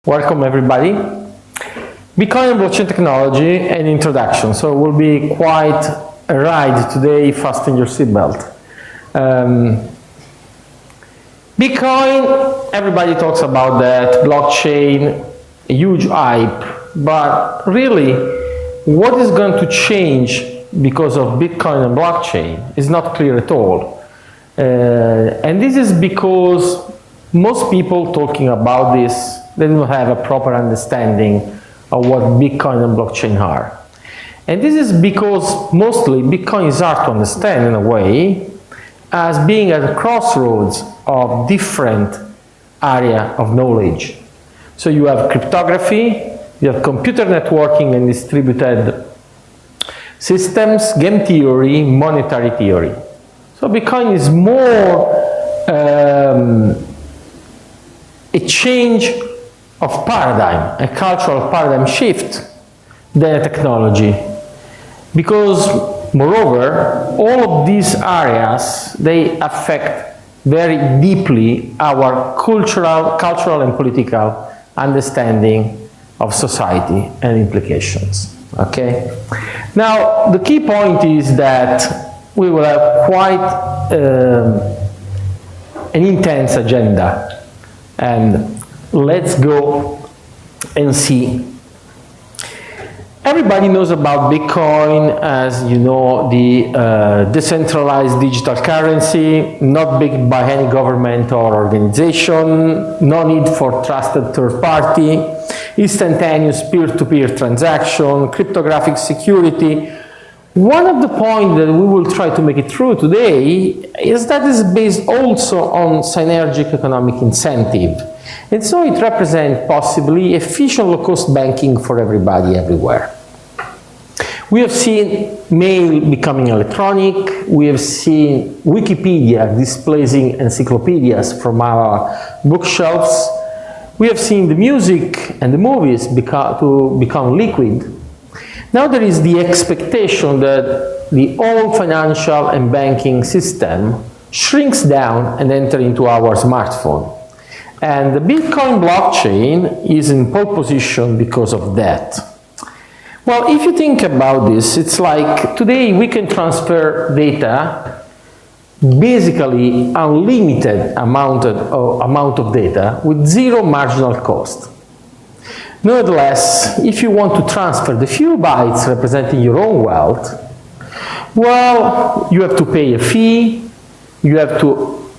Welcome everybody. Bitcoin and blockchain technology and introduction. So it will be quite a ride today, fasten your seatbelt. Bitcoin, everybody talks about that, blockchain, a huge hype, but really what is going to change because of Bitcoin and blockchain is not clear at all. And this is because most people talking about this, they don't have a proper understanding of what Bitcoin and blockchain are. And this is because mostly Bitcoin is hard to understand in a way as being at a crossroads of different area of knowledge. So you have cryptography, you have computer networking and distributed systems, game theory, monetary theory. So Bitcoin is more a change of paradigm, a cultural paradigm shift than a technology. Because moreover, all of these areas, they affect very deeply our cultural and political understanding of society and implications. Okay? Now, the key point is that we will have quite an intense agenda, and let's go and see. Everybody knows about Bitcoin as, you know, the decentralized digital currency, not backed by any government or organization, no need for trusted third party, instantaneous peer-to-peer transaction, cryptographic security. One of the points that we will try to make it through today is that it's based also on synergic economic incentive. And so it represents possibly efficient low-cost banking for everybody everywhere. We have seen mail becoming electronic. We have seen Wikipedia displacing encyclopedias from our bookshelves. We have seen the music and the movies become liquid. Now there is the expectation that the whole financial and banking system shrinks down and enters into our smartphone. And the Bitcoin blockchain is in pole position because of that. Well, if you think about this, it's like today we can transfer data, basically unlimited amount of data with zero marginal cost. Nevertheless, if you want to transfer the few bytes representing your own wealth, well, you have to pay a fee, you have to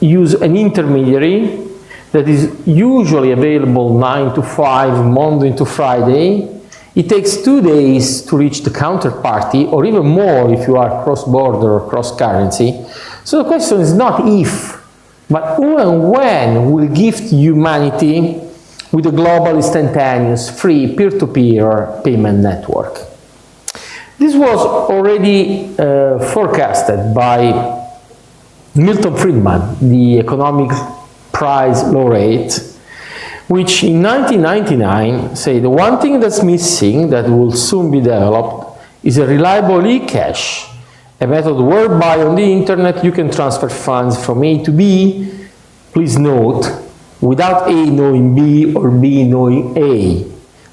use an intermediary that is usually available 9 to 5, Monday to Friday. It takes 2 days to reach the counterparty, or even more if you are cross-border or cross-currency. So the question is not if, but who and when will gift humanity with a global, instantaneous, free, peer-to-peer payment network. This was already forecasted by Milton Friedman, the economic prize laureate, which in 1999 said the one thing that's missing that will soon be developed is a reliable e-cash, a method whereby on the internet you can transfer funds from A to B, please note, without A knowing B or B knowing A.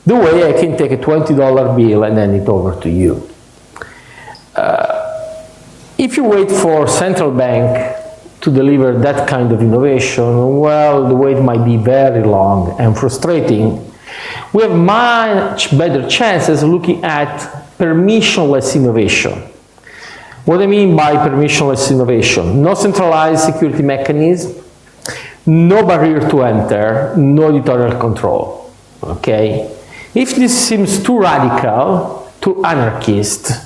The way I can take a $20 bill and hand it over to you. If you wait for central bank to deliver that kind of innovation, well, the wait might be very long and frustrating. We have much better chances looking at permissionless innovation. What I mean by permissionless innovation? No centralized security mechanism, no barrier to enter, no editorial control, okay? If this seems too radical, too anarchist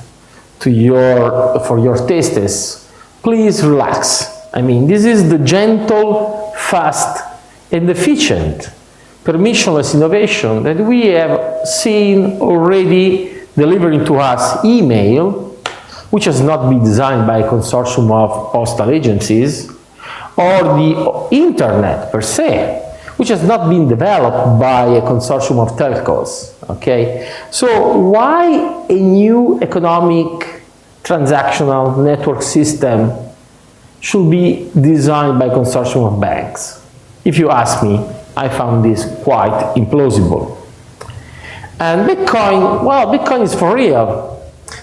for your tastes, please relax. I mean, this is the gentle, fast, and efficient permissionless innovation that we have seen already delivering to us email, which has not been designed by a consortium of postal agencies, or the internet per se, which has not been developed by a consortium of telcos, okay? So why a new economic transactional network system should be designed by a consortium of banks? If you ask me, I found this quite implausible. And Bitcoin, well, Bitcoin is for real.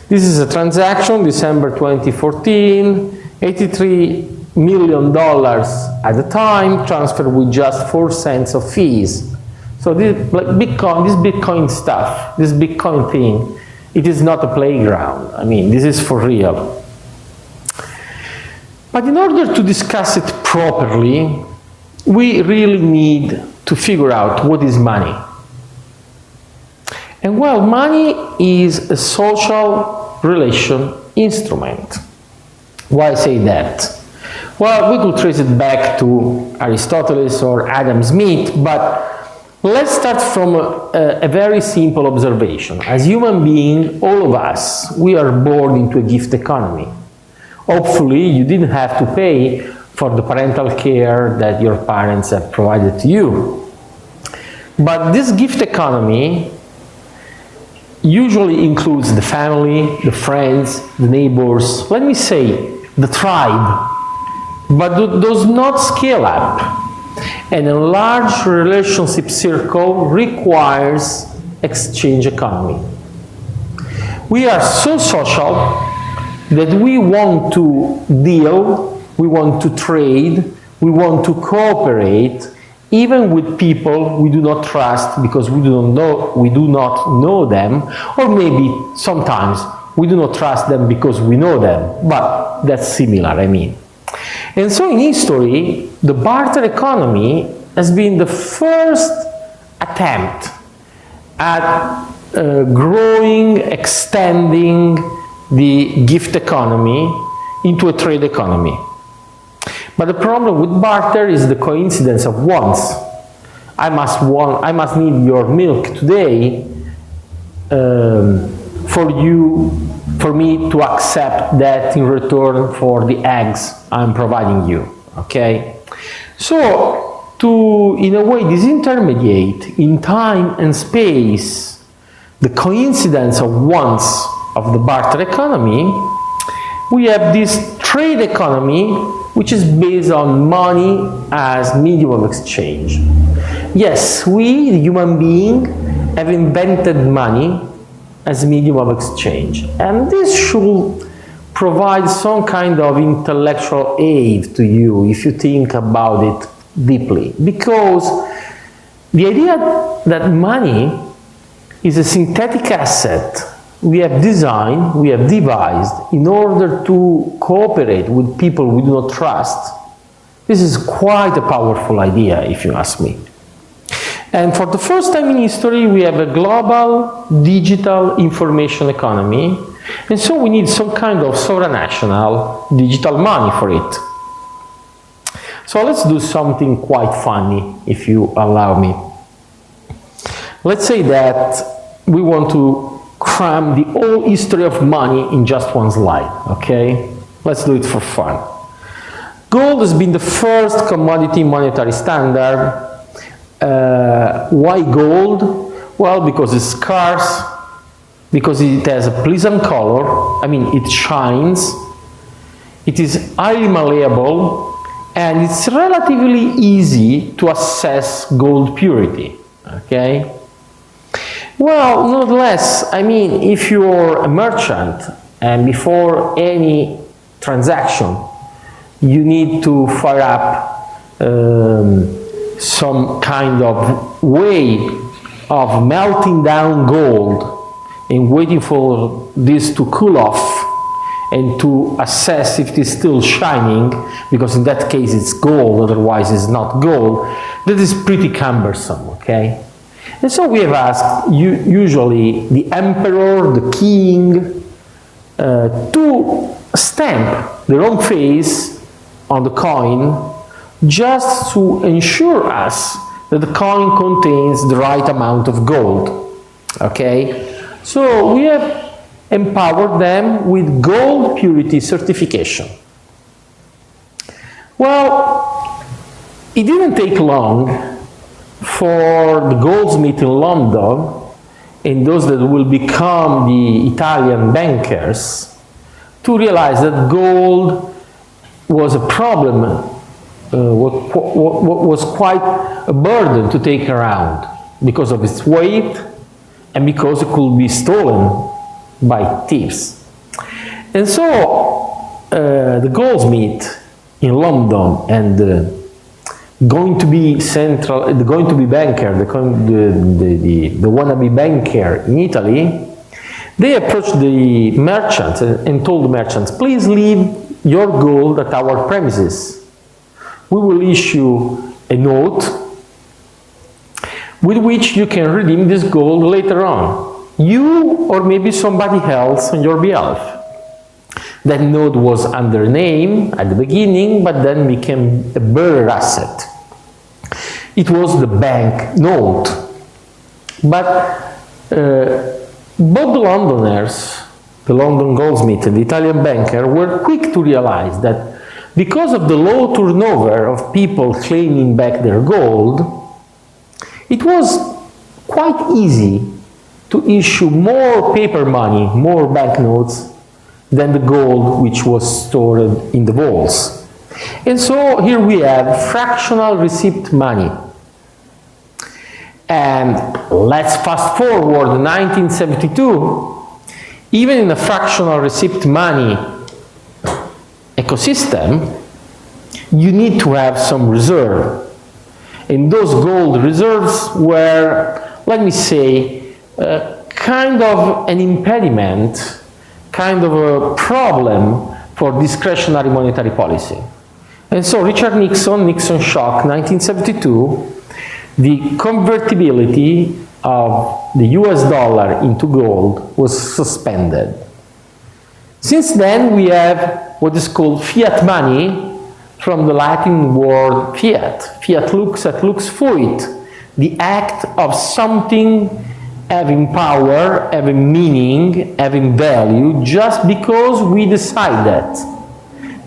This is a transaction, December 2014, $83 million at the time, transferred with just 4 cents of fees. So this Bitcoin stuff, this Bitcoin thing, it is not a playground. I mean, this is for real. But in order to discuss it properly, we really need to figure out what is money. And well, money is a social relation instrument. Why say that? Well, we could trace it back to Aristotle or Adam Smith, but let's start from a very simple observation. As human beings, all of us, we are born into a gift economy. Hopefully, you didn't have to pay for the parental care that your parents have provided to you. But this gift economy usually includes the family, the friends, the neighbors, let me say, the tribe, but does not scale up. And a large relationship circle requires exchange economy. We are so social that we want to deal, we want to trade, we want to cooperate, even with people we do not trust because we do not know them, or maybe sometimes we do not trust them because we know them, but that's similar, I mean. And so in history, the barter economy has been the first attempt at growing, extending the gift economy into a trade economy. But the problem with barter is the coincidence of wants. I must need your milk today for me to accept that in return for the eggs I'm providing you, okay? So, to, in a way, disintermediate in time and space the coincidence of wants of the barter economy, we have this trade economy which is based on money as medium of exchange. Yes, we, the human being, have invented money as medium of exchange. And this should provide some kind of intellectual aid to you if you think about it deeply. Because the idea that money is a synthetic asset we have designed, we have devised in order to cooperate with people we do not trust, this is quite a powerful idea, if you ask me. And for the first time in history, we have a global digital information economy, and so we need some kind of supranational digital money for it. So let's do something quite funny, if you allow me. Let's say that we want to cram the whole history of money in just one slide, okay? Let's do it for fun. Gold has been the first commodity monetary standard. Why gold? Well, because it's scarce, because it has a pleasant color, I mean, it shines, it is highly malleable, and it's relatively easy to assess gold purity, okay? Well, nonetheless, I mean, if you're a merchant and before any transaction you need to fire up some kind of way of melting down gold and waiting for this to cool off and to assess if it is still shining, because in that case it's gold, otherwise it's not gold, that is pretty cumbersome, okay? And so we have asked usually the emperor, the king, to stamp their own face on the coin just to ensure us that the coin contains the right amount of gold. Okay? So we have empowered them with gold purity certification. Well, it didn't take long for the goldsmith in London and those that will become the Italian bankers to realize that gold was a problem was quite a burden to take around because of its weight and because it could be stolen by thieves. And so the goldsmith in London and going to be banker, the wannabe banker in Italy, they approached the merchants and told the merchants, please leave your gold at our premises. We will issue a note with which you can redeem this gold later on. You or maybe somebody else on your behalf. That note was under name at the beginning, but then became a bearer asset. It was the bank note. But both the Londoners, the London goldsmith and the Italian banker, were quick to realize that because of the low turnover of people claiming back their gold, it was quite easy to issue more paper money, more banknotes, than the gold which was stored in the vaults. And so here we have fractional receipt money. And let's fast forward 1972, even in a fractional receipt money ecosystem, you need to have some reserve. And those gold reserves were, let me say, kind of an impediment, kind of a problem for discretionary monetary policy. And so Richard Nixon shock, 1972, the convertibility of the US dollar into gold was suspended. Since then, we have what is called fiat money, from the Latin word fiat. Fiat lux et lux fuit, the act of something having power, having meaning, having value, just because we decide that.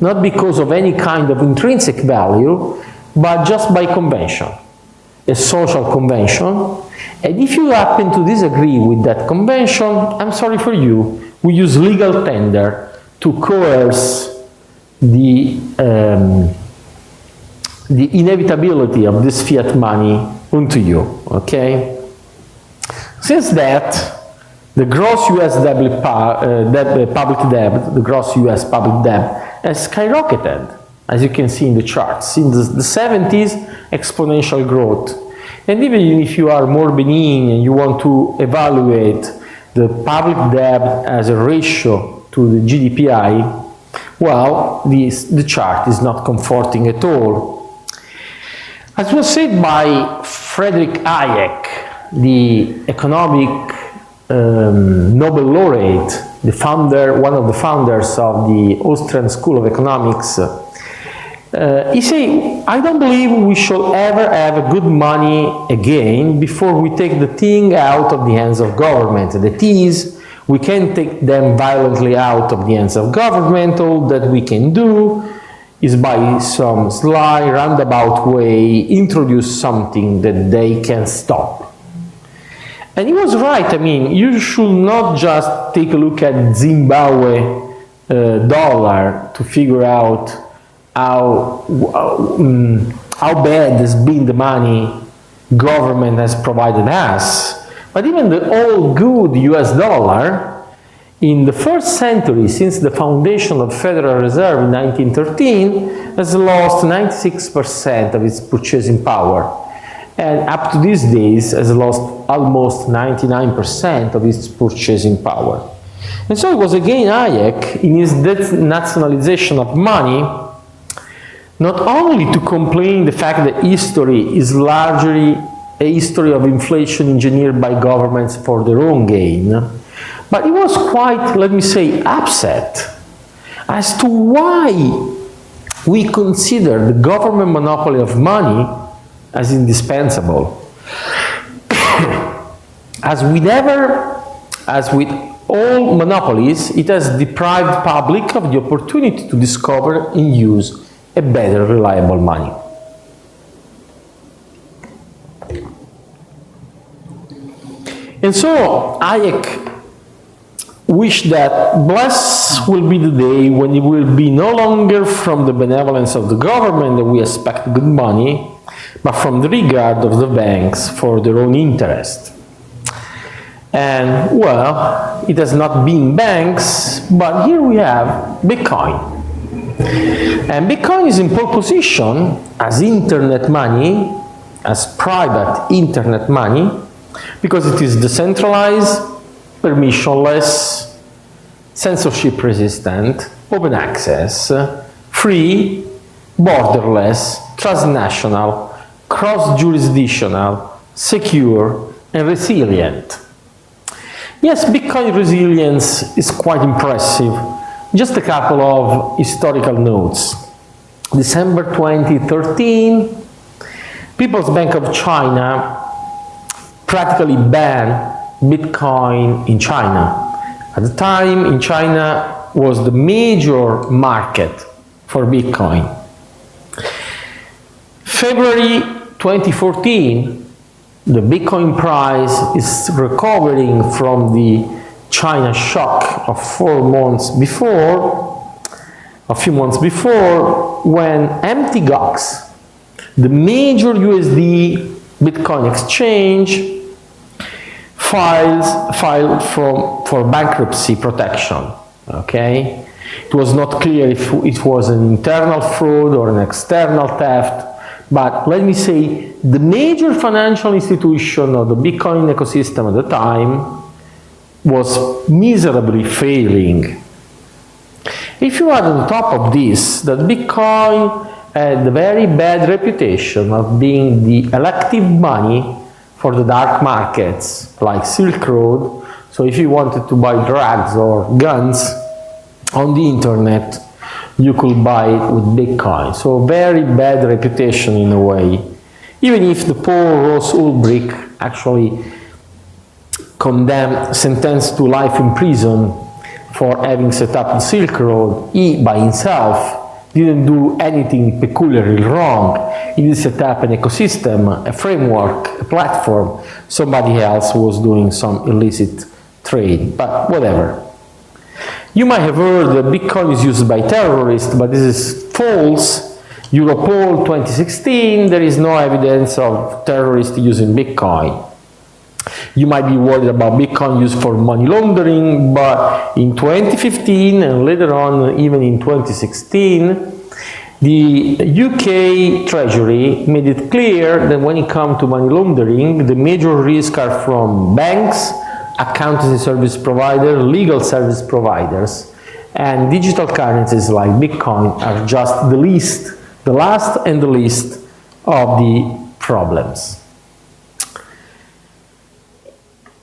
Not because of any kind of intrinsic value, but just by convention, a social convention. And if you happen to disagree with that convention, I'm sorry for you, we use legal tender to coerce the inevitability of this fiat money onto you, okay? Since that, the gross US public debt, the gross US public debt has skyrocketed, as you can see in the charts. In the 70s, exponential growth. And even if you are more benign and you want to evaluate the public debt as a ratio to the GDPI, well, the chart is not comforting at all. As was said by Friedrich Hayek, the economic Nobel laureate, one of the founders of the Austrian School of Economics, he said, I don't believe we shall ever have good money again before we take the thing out of the hands of government. That is, we can take them violently out of the hands of government. All that we can do is by some sly, roundabout way introduce something that they can stop. And he was right. I mean, you should not just take a look at Zimbabwe dollar to figure out how bad has been the money government has provided us. But even the old good US dollar, in the first century, since the foundation of the Federal Reserve in 1913, has lost 96% of its purchasing power. And up to these days has lost almost 99% of its purchasing power. And so it was again Hayek, in his nationalization of money, not only to complain the fact that history is largely a history of inflation engineered by governments for their own gain, but he was quite, let me say, upset as to why we consider the government monopoly of money as indispensable. As with all monopolies, it has deprived public of the opportunity to discover and use a better, reliable money. And so Hayek wish that blessed will be the day when it will be no longer from the benevolence of the government that we expect good money, but from the regard of the banks for their own interest. And, well, it has not been banks, but here we have Bitcoin. And Bitcoin is in pole position as internet money, as private internet money, because it is decentralized, permissionless, censorship resistant, open access, free, borderless, transnational, cross-jurisdictional, secure, and resilient. Yes, Bitcoin resilience is quite impressive. Just a couple of historical notes. December 2013, People's Bank of China practically banned Bitcoin in China. At the time, in China was the major market for Bitcoin. February 2014, the Bitcoin price is recovering from the China shock of a few months before, when Mt. Gox, the major USD Bitcoin exchange, filed for bankruptcy protection. Okay, it was not clear if it was an internal fraud or an external theft, but let me say the major financial institution of the Bitcoin ecosystem at the time was miserably failing. If you add on top of this that Bitcoin had a very bad reputation of being the elective money for the dark markets like Silk Road, so if you wanted to buy drugs or guns on the internet, you could buy it with Bitcoin. So very bad reputation in a way. Even if the poor Ross Ulbricht actually sentenced to life in prison for having set up the Silk Road, he by himself didn't do anything peculiarly wrong. He did set up an ecosystem, a framework, a platform. Somebody else was doing some illicit trade, but whatever. You might have heard that Bitcoin is used by terrorists, but this is false. Europol 2016, there is no evidence of terrorists using Bitcoin. You might be worried about Bitcoin used for money laundering, but in 2015 and later on even in 2016, the UK Treasury made it clear that when it comes to money laundering, the major risks are from banks, accountancy service providers, legal service providers, and digital currencies like Bitcoin are just the last and the least of the problems.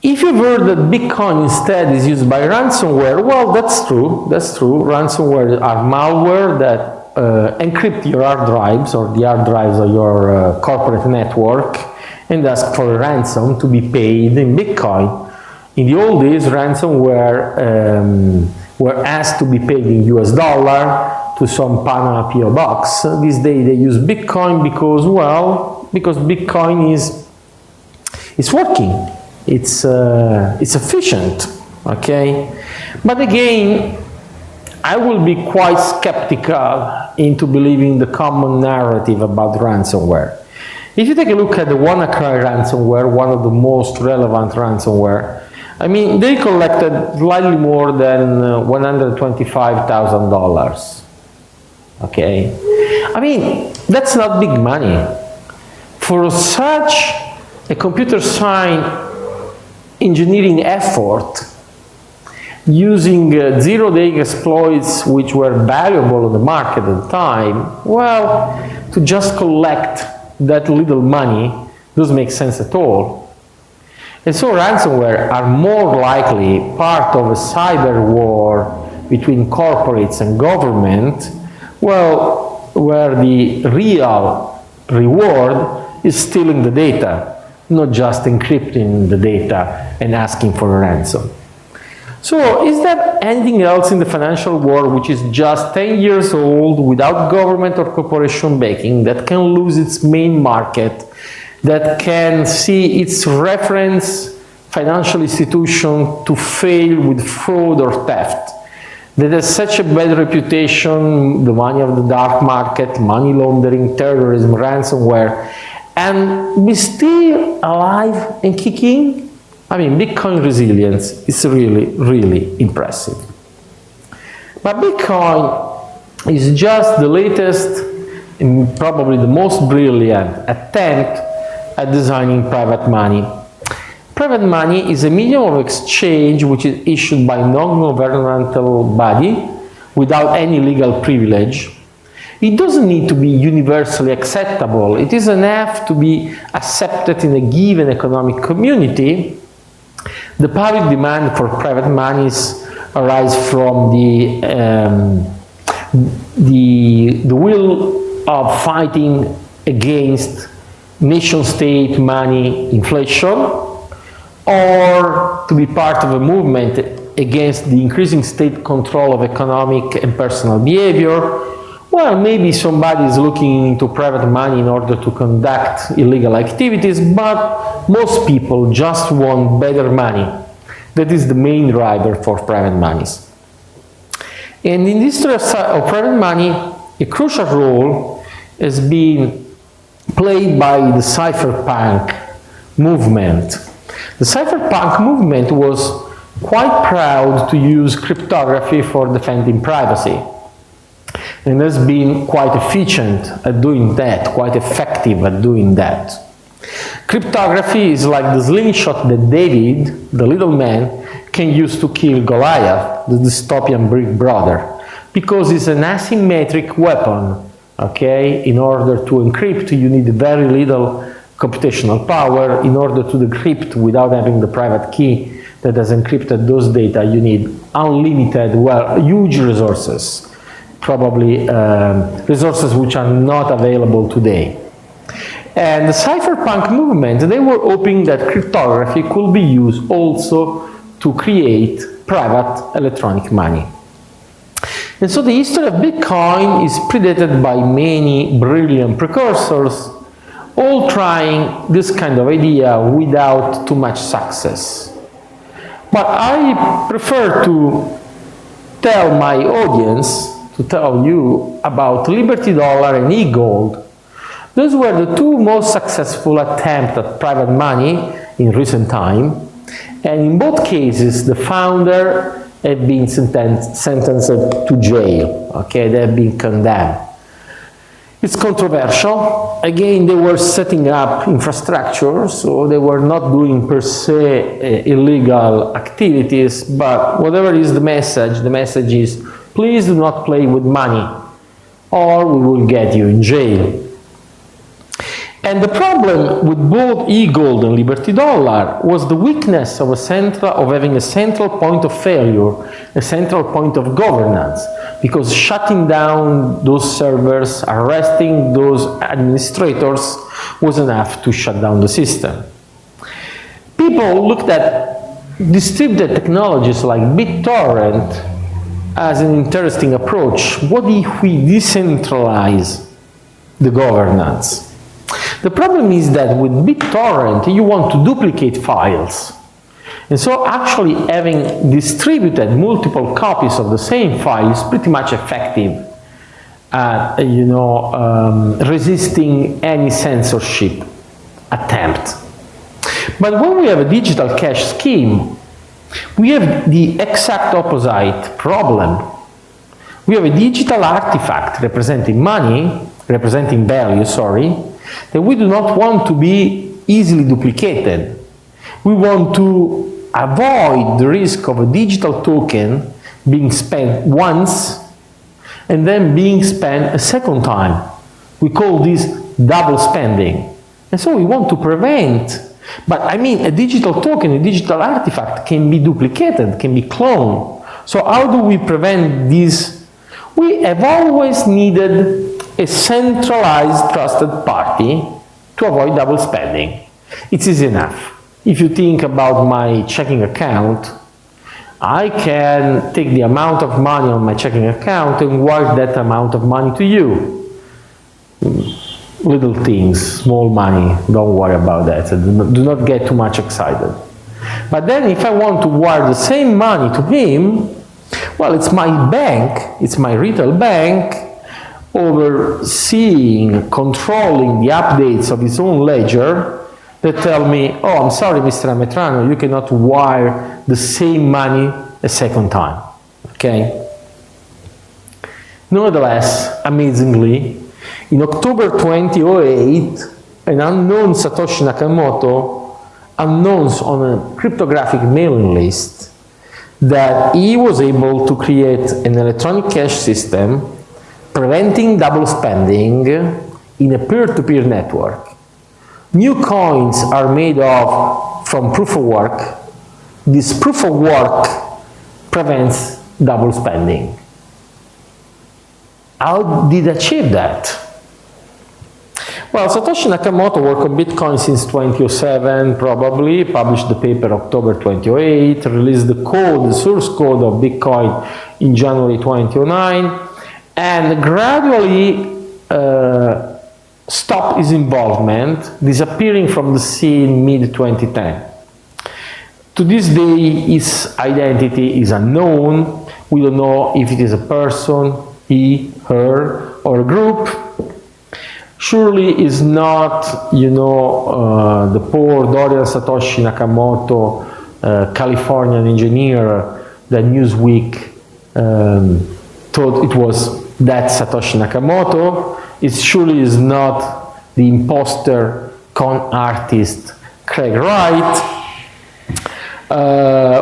If you've heard that Bitcoin instead is used by ransomware, well, that's true. Ransomware are malware that encrypt your hard drives or the hard drives of your corporate network and ask for a ransom to be paid in Bitcoin. In the old days, ransomware were asked to be paid in US dollar to some Panama PO box. These days they use Bitcoin because Bitcoin is working. It's efficient, okay? But again, I will be quite skeptical into believing the common narrative about ransomware. If you take a look at the WannaCry ransomware, one of the most relevant ransomware, I mean, they collected slightly more than $125,000, okay? I mean, that's not big money. For such a computer science engineering effort using zero-day exploits which were valuable on the market at the time, well, to just collect that little money doesn't make sense at all. And so ransomware are more likely part of a cyber war between corporates and government, well, where the real reward is stealing the data, not just encrypting the data and asking for a ransom. So is there anything else in the financial world which is just 10 years old without government or corporation backing that can lose its main market, that can see its reference financial institution to fail with fraud or theft, that has such a bad reputation, the money of the dark market, money laundering, terrorism, ransomware, and be still alive and kicking? I mean, Bitcoin resilience is really, really impressive. But Bitcoin is just the latest and probably the most brilliant attempt at designing private money. Private money is a medium of exchange which is issued by non-governmental body without any legal privilege. It doesn't need to be universally acceptable. It is enough to be accepted in a given economic community. The public demand for private monies arises from the will of fighting against nation-state money inflation, or to be part of a movement against the increasing state control of economic and personal behavior. Well, maybe somebody is looking into private money in order to conduct illegal activities, but most people just want better money. That is the main driver for private monies. And in the history of private money, a crucial role has been played by the cypherpunk movement. The cypherpunk movement was quite proud to use cryptography for defending privacy, and has been quite efficient at doing that, quite effective at doing that. Cryptography is like the slingshot that David, the little man, can use to kill Goliath, the dystopian big brother, because it's an asymmetric weapon, okay? In order to encrypt, you need very little computational power. In order to decrypt without having the private key that has encrypted those data, you need unlimited, well, huge resources, probably resources which are not available today. And the cypherpunk movement, they were hoping that cryptography could be used also to create private electronic money. And so the history of Bitcoin is predated by many brilliant precursors, all trying this kind of idea without too much success. But I prefer to tell my audience, to tell you about Liberty Dollar and eGold. Those were the two most successful attempts at private money in recent time, and in both cases the founder had been sentenced to jail, okay, they have been condemned. It's controversial. Again, they were setting up infrastructure, so they were not doing per se illegal activities, but whatever is the message is, please do not play with money, or we will get you in jail. And the problem with both eGold and Liberty Dollar was the weakness of having a central point of failure, a central point of governance, because shutting down those servers, arresting those administrators was enough to shut down the system. People looked at distributed technologies like BitTorrent as an interesting approach. What if we decentralize the governance? The problem is that with BitTorrent, you want to duplicate files. And so actually having distributed multiple copies of the same file is pretty much effective at, resisting any censorship attempt. But when we have a digital cash scheme, we have the exact opposite problem. We have a digital artifact representing value, that we do not want to be easily duplicated. We want to avoid the risk of a digital token being spent once and then being spent a second time. We call this double spending. And so we want to prevent, but I mean a digital token, a digital artifact can be duplicated, can be cloned. So how do we prevent this? We have always needed a centralized trusted party to avoid double spending. It's easy enough. If you think about my checking account, I can take the amount of money on my checking account and wire that amount of money to you. Little things, small money, don't worry about that. Do not get too much excited. But then if I want to wire the same money to him, well, it's my bank, it's my retail bank, overseeing, controlling the updates of his own ledger that tell me, oh, I'm sorry, Mr. Ametrano, you cannot wire the same money a second time, okay? Nevertheless, amazingly, in October 2008, an unknown Satoshi Nakamoto announced on a cryptographic mailing list that he was able to create an electronic cash system preventing double spending in a peer-to-peer network. New coins are made from proof of work. This proof of work prevents double spending. How did he achieve that? Well, Satoshi Nakamoto worked on Bitcoin since 2007, probably, published the paper October 2008, released the code, the source code of Bitcoin in January 2009, and gradually stopped his involvement, disappearing from the scene mid-2010. To this day, his identity is unknown. We don't know if it is a person, he, her, or a group. Surely is not, the poor Dorian Satoshi Nakamoto, Californian engineer that Newsweek thought it was that Satoshi Nakamoto. It surely is not the imposter con artist Craig Wright.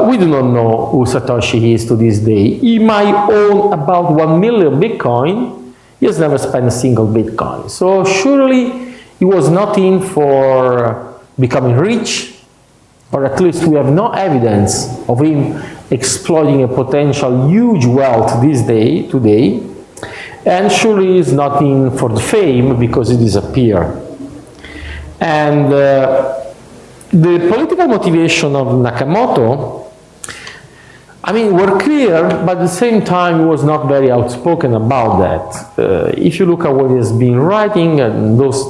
We do not know who Satoshi is to this day. He might own about 1 million Bitcoin. He has never spent a single Bitcoin. So surely he was not in for becoming rich, or at least we have no evidence of him exploiting a potential huge wealth today. And surely he is not in for the fame because he disappeared. And the political motivation of Nakamoto, were clear, but at the same time, he was not very outspoken about that. If you look at what he has been writing in those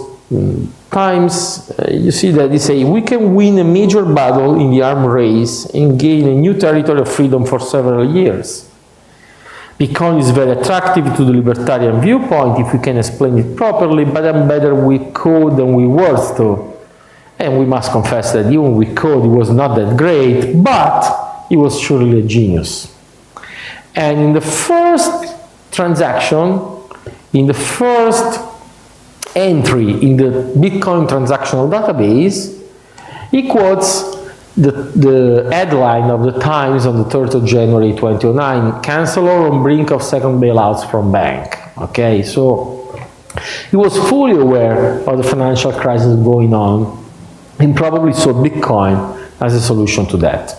times, you see that he says, we can win a major battle in the arms race and gain a new territory of freedom for several years. Bitcoin is very attractive to the libertarian viewpoint if we can explain it properly, but I'm better with code than with words too. And we must confess that even with code, it was not that great, but he was surely a genius. And in the first transaction, in the first entry in the Bitcoin transactional database, he quotes the headline of the Times on the 3rd of January 2009, "Chancellor on brink of second bailouts from bank." Okay, so he was fully aware of the financial crisis going on and probably saw Bitcoin as a solution to that.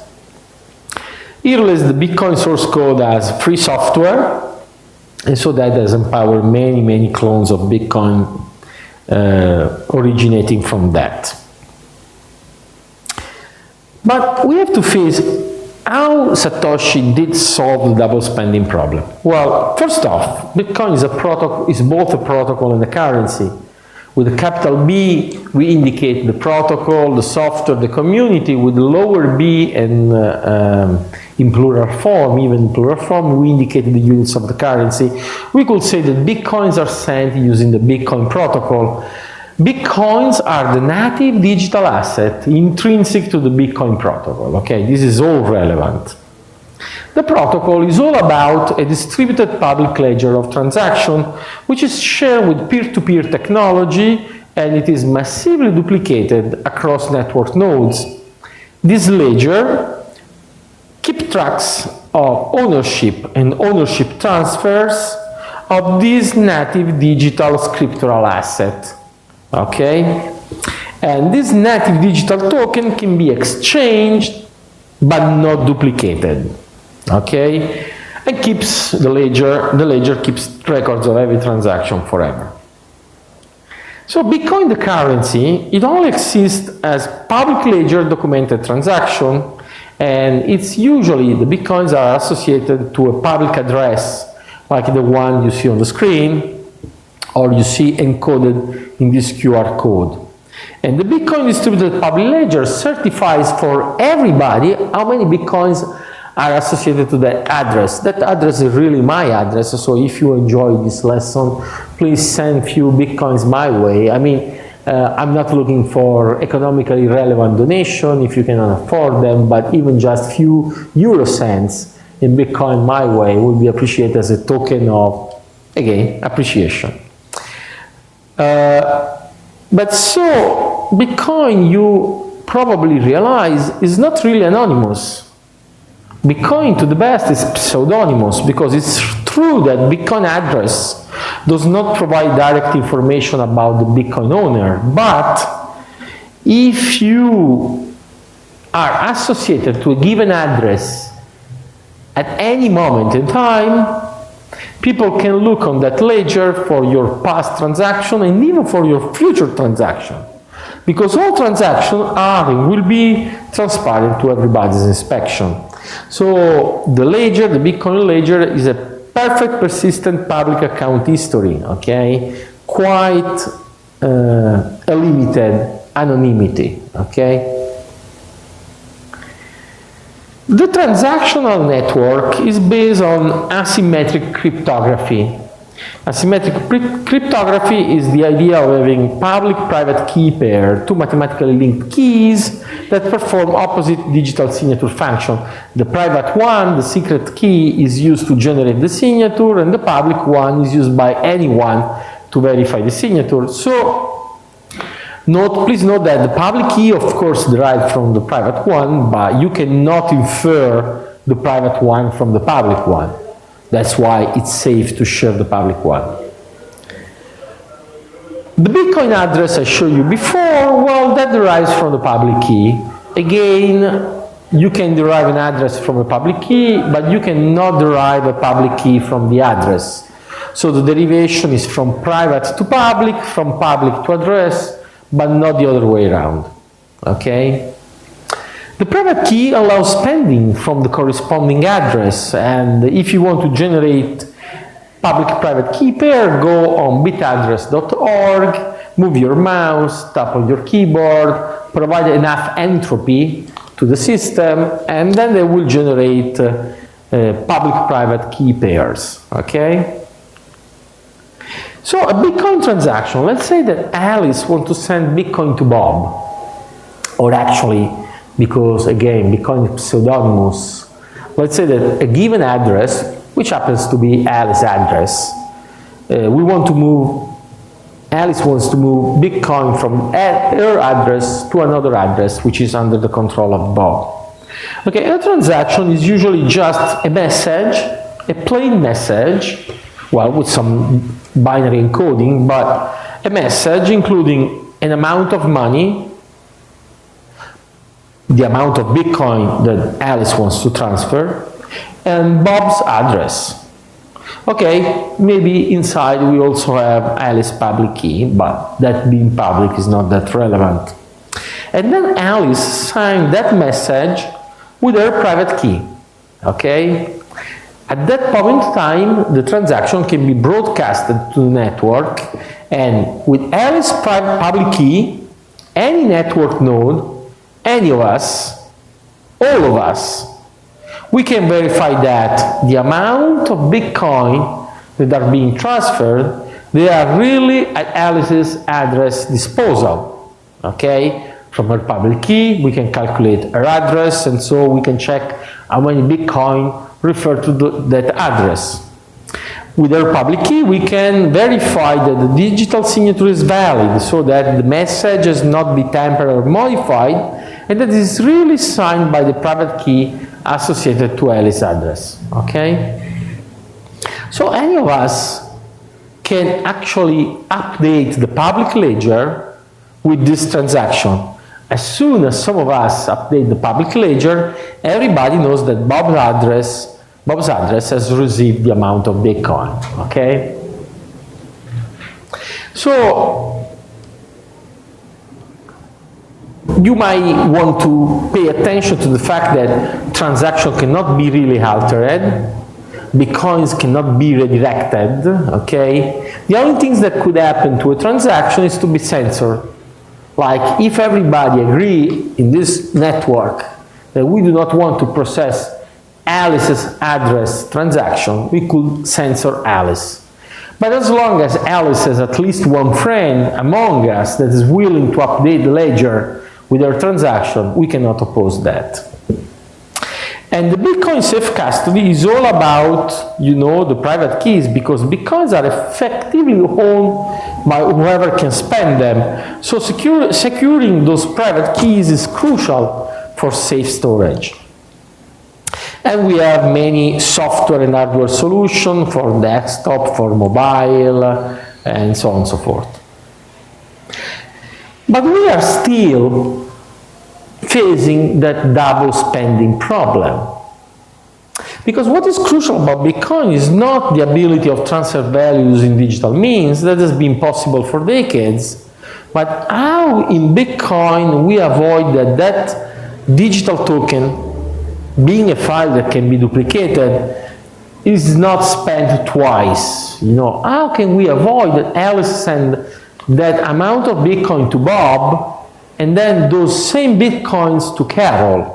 He released the Bitcoin source code as free software, and so that has empowered many clones of Bitcoin originating from that. But we have to face how Satoshi did solve the double spending problem. Well, first off, Bitcoin is both a protocol and a currency. With a capital B, we indicate the protocol, the software, the community. With the lower b and in plural form, even in plural form, we indicate the units of the currency. We could say that Bitcoins are sent using the Bitcoin protocol. Bitcoins are the native digital asset intrinsic to the Bitcoin protocol. Okay, this is all relevant. The protocol is all about a distributed public ledger of transaction, which is shared with peer-to-peer technology, and it is massively duplicated across network nodes. This ledger keeps tracks of ownership and ownership transfers of this native digital scriptural asset. Okay? And this native digital token can be exchanged but not duplicated. Okay? And keeps the ledger keeps records of every transaction forever. So Bitcoin, the currency, it only exists as public ledger documented transaction, and it's usually, the Bitcoins are associated to a public address like the one you see on the screen, or you see encoded in this QR code. And the Bitcoin distributed public ledger certifies for everybody how many Bitcoins are associated to that address. That address is really my address, so if you enjoy this lesson, please send few Bitcoins my way. I mean, I'm not looking for economically relevant donation if you cannot afford them, but even just few euro cents in Bitcoin my way would be appreciated as a token of, again, appreciation. But so, Bitcoin, you probably realize, is not really anonymous. Bitcoin, to the best, is pseudonymous, because it's true that Bitcoin address does not provide direct information about the Bitcoin owner, but if you are associated to a given address at any moment in time, people can look on that ledger for your past transaction and even for your future transaction, because all transactions are and will be transparent to everybody's inspection. So the ledger, the Bitcoin ledger, is a perfect persistent public account history, okay? Quite a limited anonymity, okay? The transactional network is based on asymmetric cryptography. Asymmetric cryptography is the idea of having public-private key pair, two mathematically linked keys that perform opposite digital signature function. The private one, the secret key, is used to generate the signature, and the public one is used by anyone to verify the signature. So, please note that the public key, of course, derived from the private one, but you cannot infer the private one from the public one. That's why it's safe to share the public one. The Bitcoin address I showed you before, well, that derives from the public key. Again, you can derive an address from a public key, but you cannot derive a public key from the address. So the derivation is from private to public, from public to address, but not the other way around, okay? The private key allows spending from the corresponding address, and if you want to generate public-private key pair, go on bitaddress.org, move your mouse, tap on your keyboard, provide enough entropy to the system, and then they will generate public-private key pairs, okay? So a Bitcoin transaction, let's say that Alice wants to send Bitcoin to Bob, or actually, because again, Bitcoin is pseudonymous. Let's say that a given address, which happens to be Alice's address, Alice wants to move Bitcoin from her address to another address, which is under the control of Bob. Okay, a transaction is usually just a message, a plain message, well, with some binary encoding, but a message including an amount of money, the amount of Bitcoin that Alice wants to transfer, and Bob's address. Okay, maybe inside we also have Alice's public key, but that being public is not that relevant. And then Alice signed that message with her private key, okay? At that point in time, the transaction can be broadcasted to the network, and with Alice's private public key, any network node, any of us, all of us, we can verify that the amount of Bitcoin that are being transferred, they are really at Alice's address disposal, okay? From her public key, we can calculate her address, and so we can check how many Bitcoin refer to that address. With our public key, we can verify that the digital signature is valid, so that the message has not been tampered or modified, and that is really signed by the private key associated to Alice's address, okay? So any of us can actually update the public ledger with this transaction. As soon as some of us update the public ledger, everybody knows that Bob's address has received the amount of Bitcoin, okay? So, you might want to pay attention to the fact that transaction cannot be really altered, Bitcoins cannot be redirected, okay? The only things that could happen to a transaction is to be censored. Like if everybody agree in this network that we do not want to process Alice's address transaction, we could censor Alice. But as long as Alice has at least one friend among us that is willing to update the ledger with her transaction, we cannot oppose that. And the Bitcoin safe custody is all about, the private keys, because Bitcoins are effectively owned by whoever can spend them. So securing those private keys is crucial for safe storage. And we have many software and hardware solutions for desktop, for mobile, and so on and so forth. But we are still facing that double spending problem. Because what is crucial about Bitcoin is not the ability of transfer values in digital means, that has been possible for decades, but how in Bitcoin we avoid that digital token, being a file that can be duplicated, is not spent twice. How can we avoid that Alice send that amount of Bitcoin to Bob and then those same Bitcoins to Carol?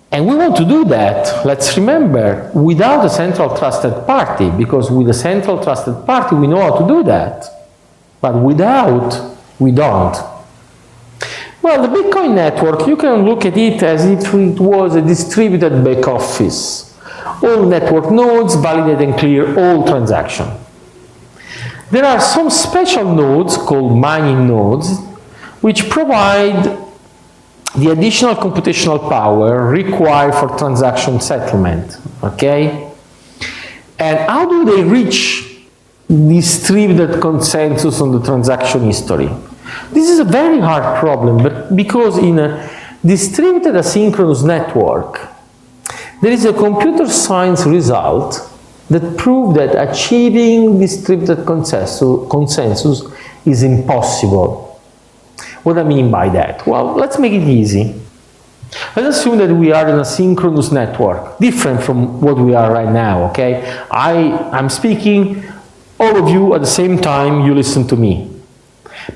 And we want to do that, let's remember, without a central trusted party, because with a central trusted party we know how to do that. But without, we don't. Well, the Bitcoin network, you can look at it as if it was a distributed back office. All network nodes validate and clear all transactions. There are some special nodes called mining nodes which provide the additional computational power required for transaction settlement, okay? And how do they reach distributed consensus on the transaction history? This is a very hard problem, but because in a distributed asynchronous network, there is a computer science result that proves that achieving distributed consensus is impossible. What do I mean by that? Well, let's make it easy. Let's assume that we are in a synchronous network, different from what we are right now, okay? I'm speaking, all of you at the same time, you listen to me.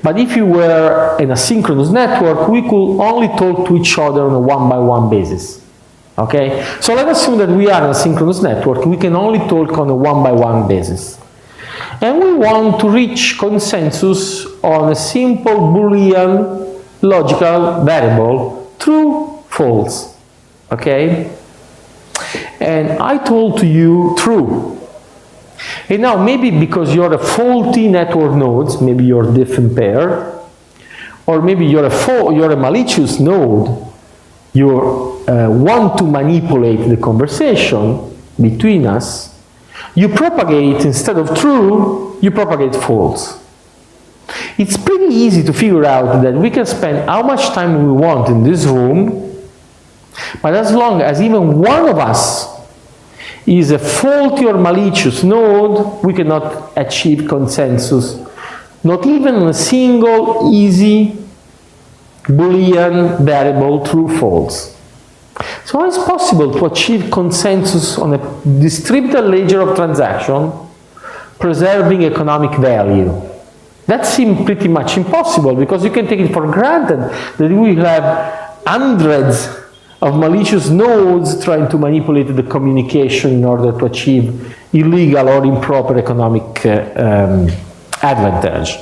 But if you were in a synchronous network, we could only talk to each other on a one-by-one basis, okay? So let's assume that we are in a synchronous network, we can only talk on a one-by-one basis. And we want to reach consensus on a simple Boolean logical variable, true, false, okay? And I told to you true. And now maybe because you're a faulty network nodes, maybe you're a different pair, or maybe you're a malicious node, you want to manipulate the conversation between us, you propagate, instead of true, you propagate false. It's pretty easy to figure out that we can spend how much time we want in this room, but as long as even one of us is a faulty or malicious node, we cannot achieve consensus, not even on a single easy Boolean variable true false. So how is it possible to achieve consensus on a distributed ledger of transaction preserving economic value? That seems pretty much impossible, because you can take it for granted that we have hundreds of malicious nodes trying to manipulate the communication in order to achieve illegal or improper economic advantage.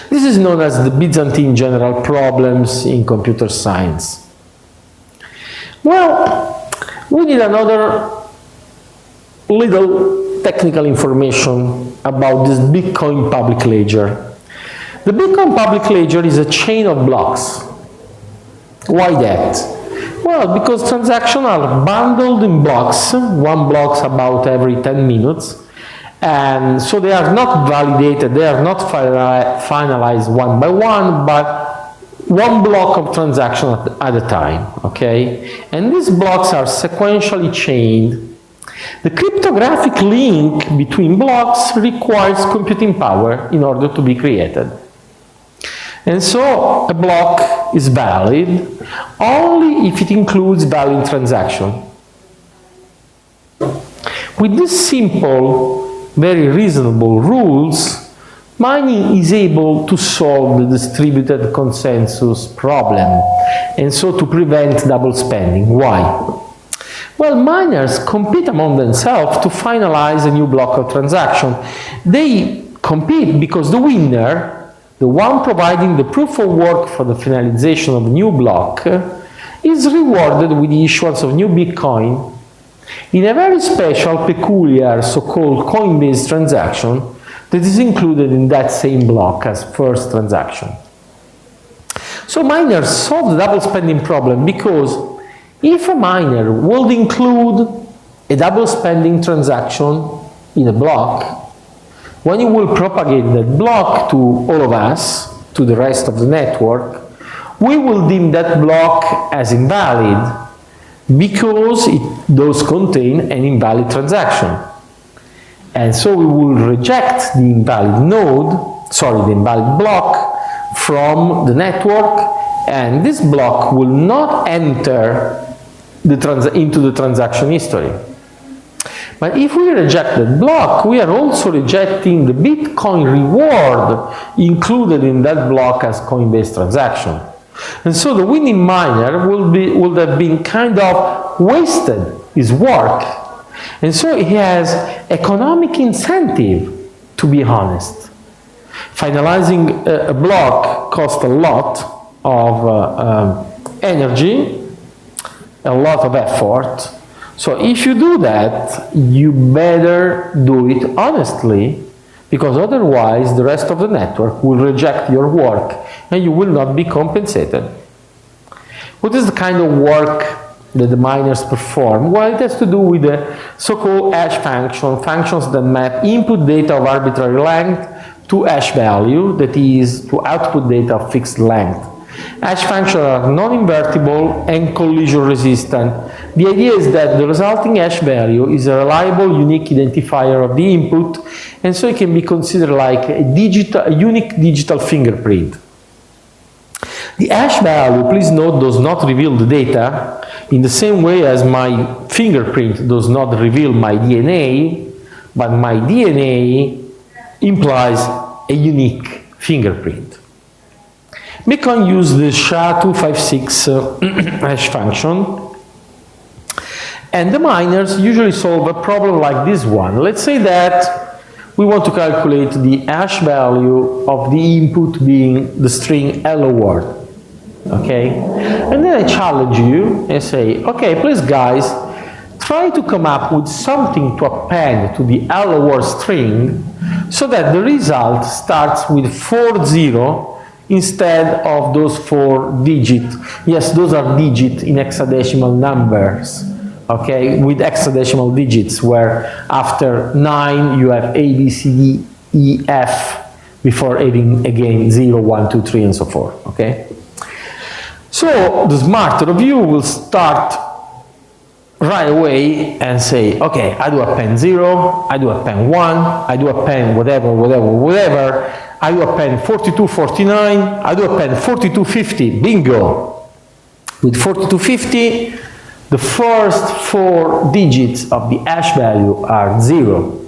This is known as the Byzantine general problems in computer science. Well, we need another little technical information about this Bitcoin public ledger. The Bitcoin public ledger is a chain of blocks. Why that? Well, because transactions are bundled in blocks, one block about every 10 minutes, and so they are not validated, they are not finalized one by one, but one block of transaction at a time, okay? And these blocks are sequentially chained. The cryptographic link between blocks requires computing power in order to be created. And so a block is valid only if it includes valid transaction. With these simple, very reasonable rules, mining is able to solve the distributed consensus problem, and so to prevent double spending. Why? Well, miners compete among themselves to finalize a new block of transaction. They compete because the winner, the one providing the proof of work for the finalization of a new block, is rewarded with the issuance of new Bitcoin in a very special, peculiar, so-called coin-based transaction that is included in that same block as first transaction. So miners solve the double spending problem because if a miner would include a double spending transaction in a block, when you will propagate that block to all of us, to the rest of the network, we will deem that block as invalid because it does contain an invalid transaction. And so we will reject the invalid node, the invalid block from the network, and this block will not enter into the transaction history. But if we reject that block, we are also rejecting the Bitcoin reward included in that block as coin-based transaction. And so the winning miner would have been kind of wasted his work. And so he has economic incentive to be honest. Finalizing a block costs a lot of energy, a lot of effort. So if you do that, you better do it honestly, because otherwise the rest of the network will reject your work and you will not be compensated. What is the kind of work that the miners perform? Well, it has to do with the so-called hash function, functions that map input data of arbitrary length to hash value, that is, to output data of fixed length. Hash functions are non-invertible and collision resistant. The idea is that the resulting hash value is a reliable, unique identifier of the input, and so it can be considered like a unique digital fingerprint. The hash value, please note, does not reveal the data in the same way as my fingerprint does not reveal my DNA, but my DNA implies a unique fingerprint. Bitcoin uses the SHA-256 hash function, and the miners usually solve a problem like this one. Let's say that we want to calculate the hash value of the input being the string hello world, okay? And then I challenge you and say, okay, please guys, try to come up with something to append to the hello world string so that the result starts with 40 instead of those 4 digits. Yes, those are digits in hexadecimal numbers, okay, with hexadecimal digits, where after 9 you have A, B, C, D, E, F, before adding again 0, 1, 2, 3, and so forth, okay? So the smarter of you will start right away and say, okay, I do append 0, I do append 1, I do append whatever, I do append 4249, I do append 4250, bingo! With 4250, the first 4 digits of the hash value are 0.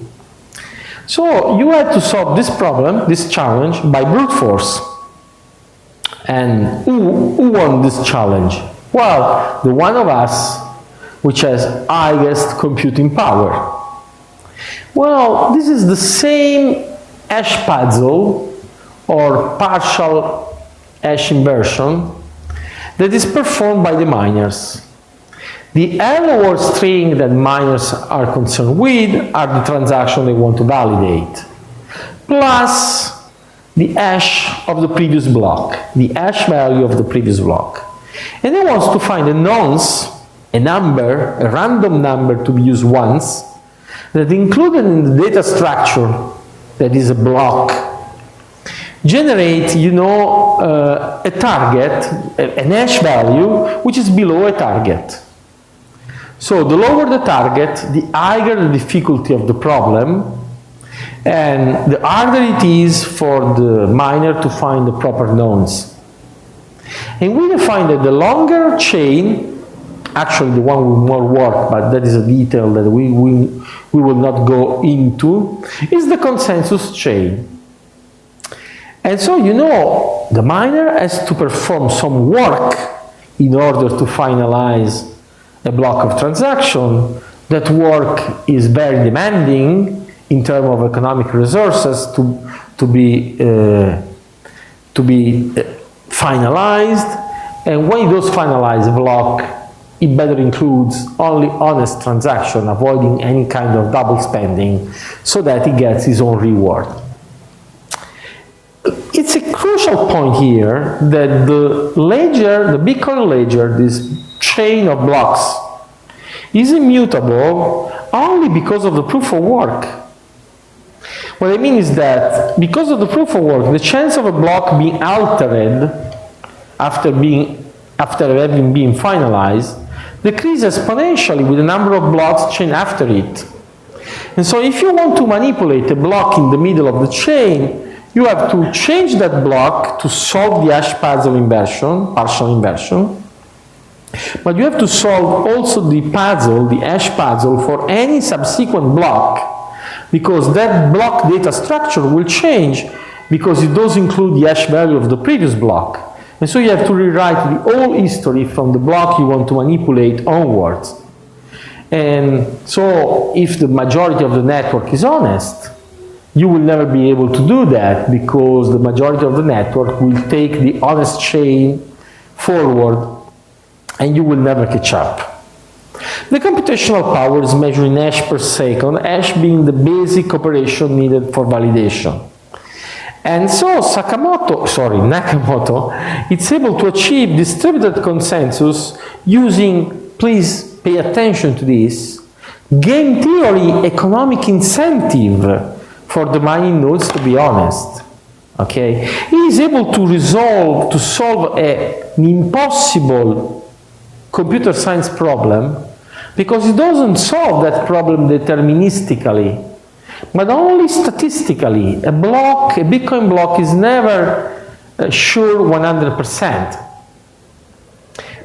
So you had to solve this problem, this challenge, by brute force. And who won this challenge? Well, the one of us which has highest computing power. Well, this is the same hash puzzle or partial hash inversion that is performed by the miners. The hello world string that miners are concerned with are the transactions they want to validate, plus the hash of the previous block, the hash value of the previous block. And they want to find a nonce, a number, a random number to be used once, that included in the data structure, that is a block, generate, a target, an hash value, which is below a target. So the lower the target, the higher the difficulty of the problem, and the harder it is for the miner to find the proper nonce. And we define that the longer chain, actually the one with more work, but that is a detail that we will not go into, is the consensus chain. And so, you know, the miner has to perform some work in order to finalize a block of transaction. That work is very demanding in terms of economic resources to be finalized. And when it does finalize a block, it better includes only honest transaction, avoiding any kind of double spending, so that it gets its own reward. It's a crucial point here that the ledger, the Bitcoin ledger, this chain of blocks, is immutable only because of the proof of work. What I mean is that because of the proof of work, the chance of a block being altered after having been finalized decreases exponentially with the number of blocks chained after it. And so if you want to manipulate a block in the middle of the chain, you have to change that block to solve the hash puzzle inversion, partial inversion, but you have to solve also the puzzle, the hash puzzle, for any subsequent block, because that block data structure will change because it does include the hash value of the previous block. And so you have to rewrite the whole history from the block you want to manipulate onwards. And so if the majority of the network is honest, you will never be able to do that, because the majority of the network will take the honest chain forward and you will never catch up. The computational power is measured in hash per second, hash being the basic operation needed for validation. And so Nakamoto, it's able to achieve distributed consensus using, please pay attention to this, game theory economic incentive for the mining nodes to be honest. Okay? He is able to solve an impossible computer science problem, because it doesn't solve that problem deterministically, but only statistically. A Bitcoin block is never sure 100%,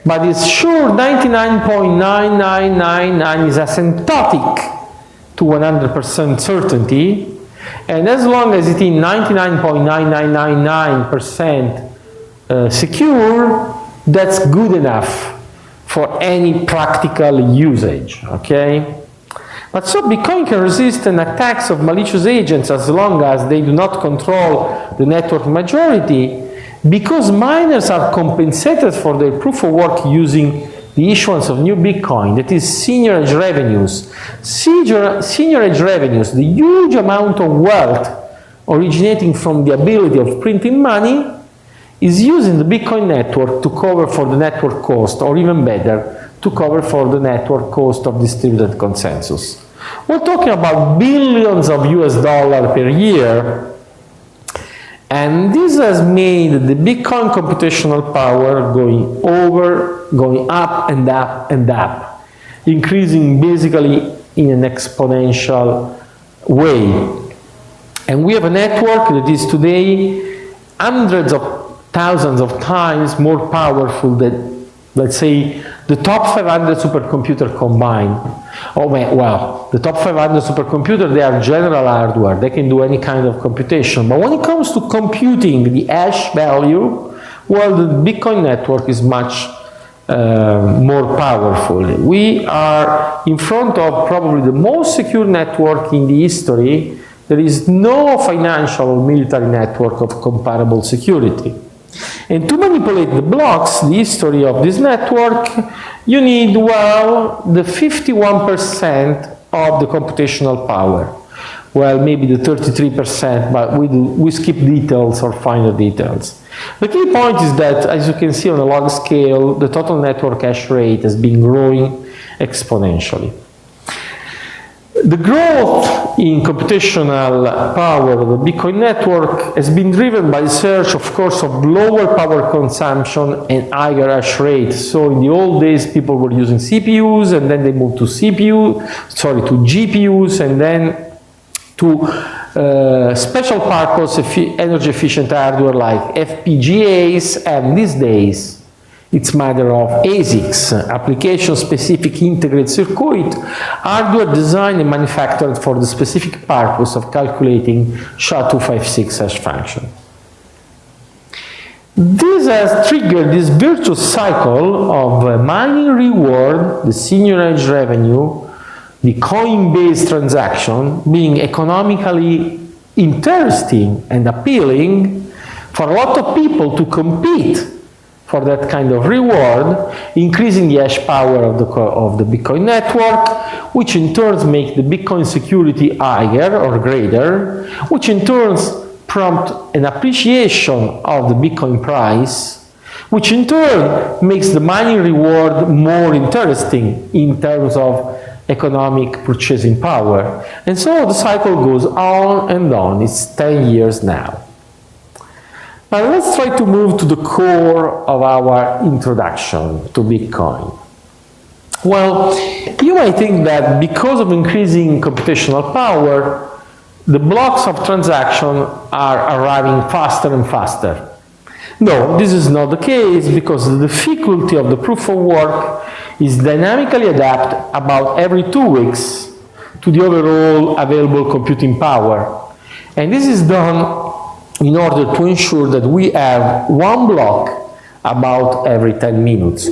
but it's sure 99.9999 is asymptotic to 100% certainty, and as long as it is 99.9999% secure, that's good enough for any practical usage, okay? But so Bitcoin can resist an attacks of malicious agents as long as they do not control the network majority, because miners are compensated for their proof of work using the issuance of new Bitcoin, that is seigniorage revenues. Seigniorage revenues, the huge amount of wealth originating from the ability of printing money, is using the Bitcoin network to cover for the network cost, or even better, to cover for the network cost of distributed consensus. We're talking about billions of US dollars per year, and this has made the Bitcoin computational power going up and up and up, increasing basically in an exponential way. And we have a network that is today hundreds of thousands of times more powerful than, let's say, the top 500 supercomputer combined. Oh, well, the top 500 supercomputer, they are general hardware. They can do any kind of computation. But when it comes to computing the hash value, well, the Bitcoin network is much more powerful. We are in front of probably the most secure network in the history. There is no financial or military network of comparable security. And to manipulate the blocks, the history of this network, you need, well, the 51% of the computational power. Well, maybe the 33%, but we skip details or finer details. The key point is that, as you can see on a log scale, the total network hash rate has been growing exponentially. The growth in computational power of the Bitcoin network has been driven by the search, of course, of lower power consumption and higher hash rate. So in the old days, people were using CPUs, and then they moved to GPUs, and then to special purpose energy efficient hardware like FPGAs, and these days it's a matter of ASICs, application-specific integrated circuit, hardware designed and manufactured for the specific purpose of calculating SHA-256 hash function. This has triggered this virtuous cycle of mining reward, the seigniorage revenue, the coin-based transaction being economically interesting and appealing for a lot of people to compete for that kind of reward, increasing the hash power of the Bitcoin network, which in turn make the Bitcoin security higher or greater, which in turn prompt an appreciation of the Bitcoin price, which in turn makes the mining reward more interesting in terms of economic purchasing power. And so the cycle goes on and on. It's 10 years now. Now let's try to move to the core of our introduction to Bitcoin. Well, you might think that because of increasing computational power, the blocks of transaction are arriving faster and faster. No, this is not the case because the difficulty of the proof of work is dynamically adapted about every 2 weeks to the overall available computing power. And this is done in order to ensure that we have one block about every 10 minutes.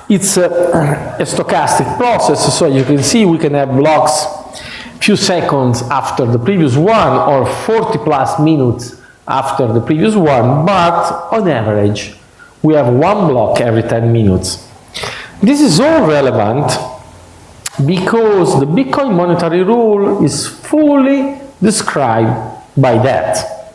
It's a stochastic process, so you can see we can have blocks few seconds after the previous one or 40 plus minutes after the previous one, but on average we have one block every 10 minutes. This is all relevant because the Bitcoin monetary rule is fully described by that.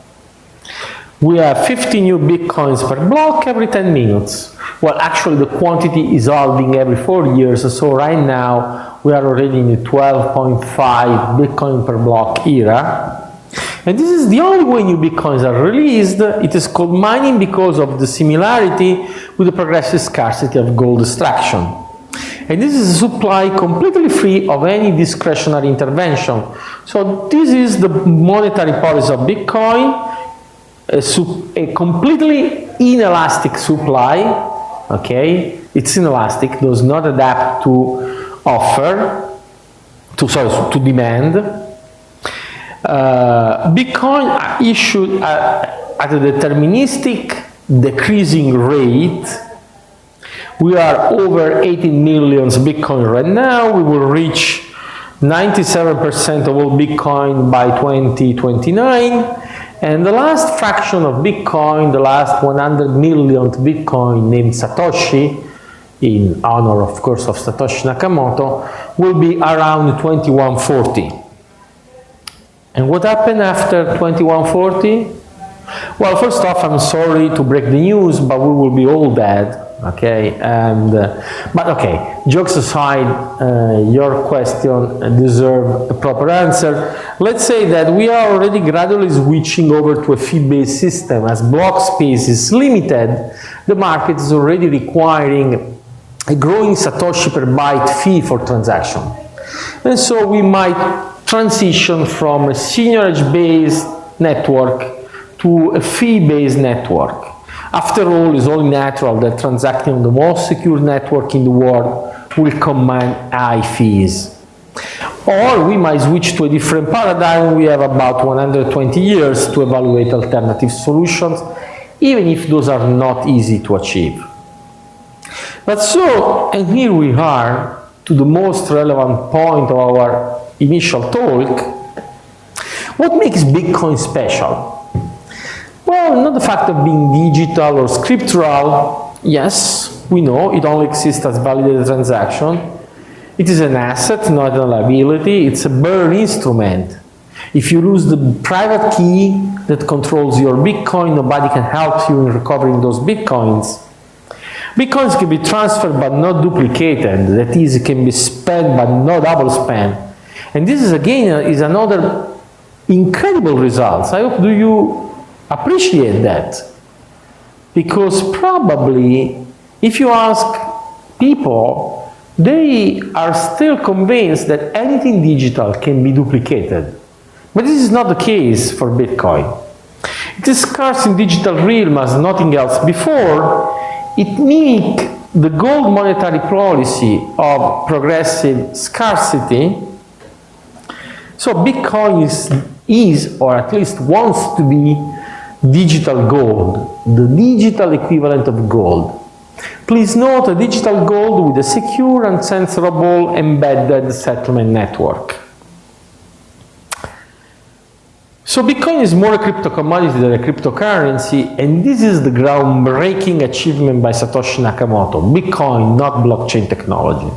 We have 50 new Bitcoins per block every 10 minutes. Well, actually the quantity is halving every 4 years, so right now we are already in the 12.5 Bitcoin per block era. And this is the only way new Bitcoins are released. It is called mining because of the similarity with the progressive scarcity of gold extraction. And this is a supply completely free of any discretionary intervention. So this is the monetary policy of Bitcoin, a completely inelastic supply, okay? It's inelastic, does not adapt to to demand. Bitcoin issued at a deterministic decreasing rate. We are over 18 million Bitcoin right now. We will reach 97% of all Bitcoin by 2029. And the last fraction of Bitcoin, the last 100 millionth Bitcoin named Satoshi, in honor, of course, of Satoshi Nakamoto, will be around 2140. And what happened after 2140? Well, first off, I'm sorry to break the news, but we will be all dead. Okay, but okay, jokes aside, your question deserves a proper answer. Let's say that we are already gradually switching over to a fee-based system. As block space is limited, the market is already requiring a growing Satoshi per byte fee for transaction. And so we might transition from a seigniorage-based network to a fee-based network. After all, it's only natural that transacting on the most secure network in the world will command high fees. Or we might switch to a different paradigm. We have about 120 years to evaluate alternative solutions, even if those are not easy to achieve. But so, and here we are to the most relevant point of our initial talk. What makes Bitcoin special? Well, not the fact of being digital or scriptural. Yes, we know it only exists as validated transaction. It is an asset, not a liability. It's a bearer instrument. If you lose the private key that controls your Bitcoin, nobody can help you in recovering those Bitcoins. Bitcoins can be transferred but not duplicated. That is, it can be spent but not double spent. And this is again is another incredible result. I hope you appreciate that, because probably if you ask people, they are still convinced that anything digital can be duplicated. But this is not the case for Bitcoin. It is scarce in digital realm as nothing else before. It mimics the gold monetary policy of progressive scarcity. So Bitcoin is, or at least wants to be, digital gold, the digital equivalent of gold. Please note a digital gold with a secure and censorable embedded settlement network. So Bitcoin is more a crypto commodity than a cryptocurrency, and this is the groundbreaking achievement by Satoshi Nakamoto. Bitcoin, not blockchain technology.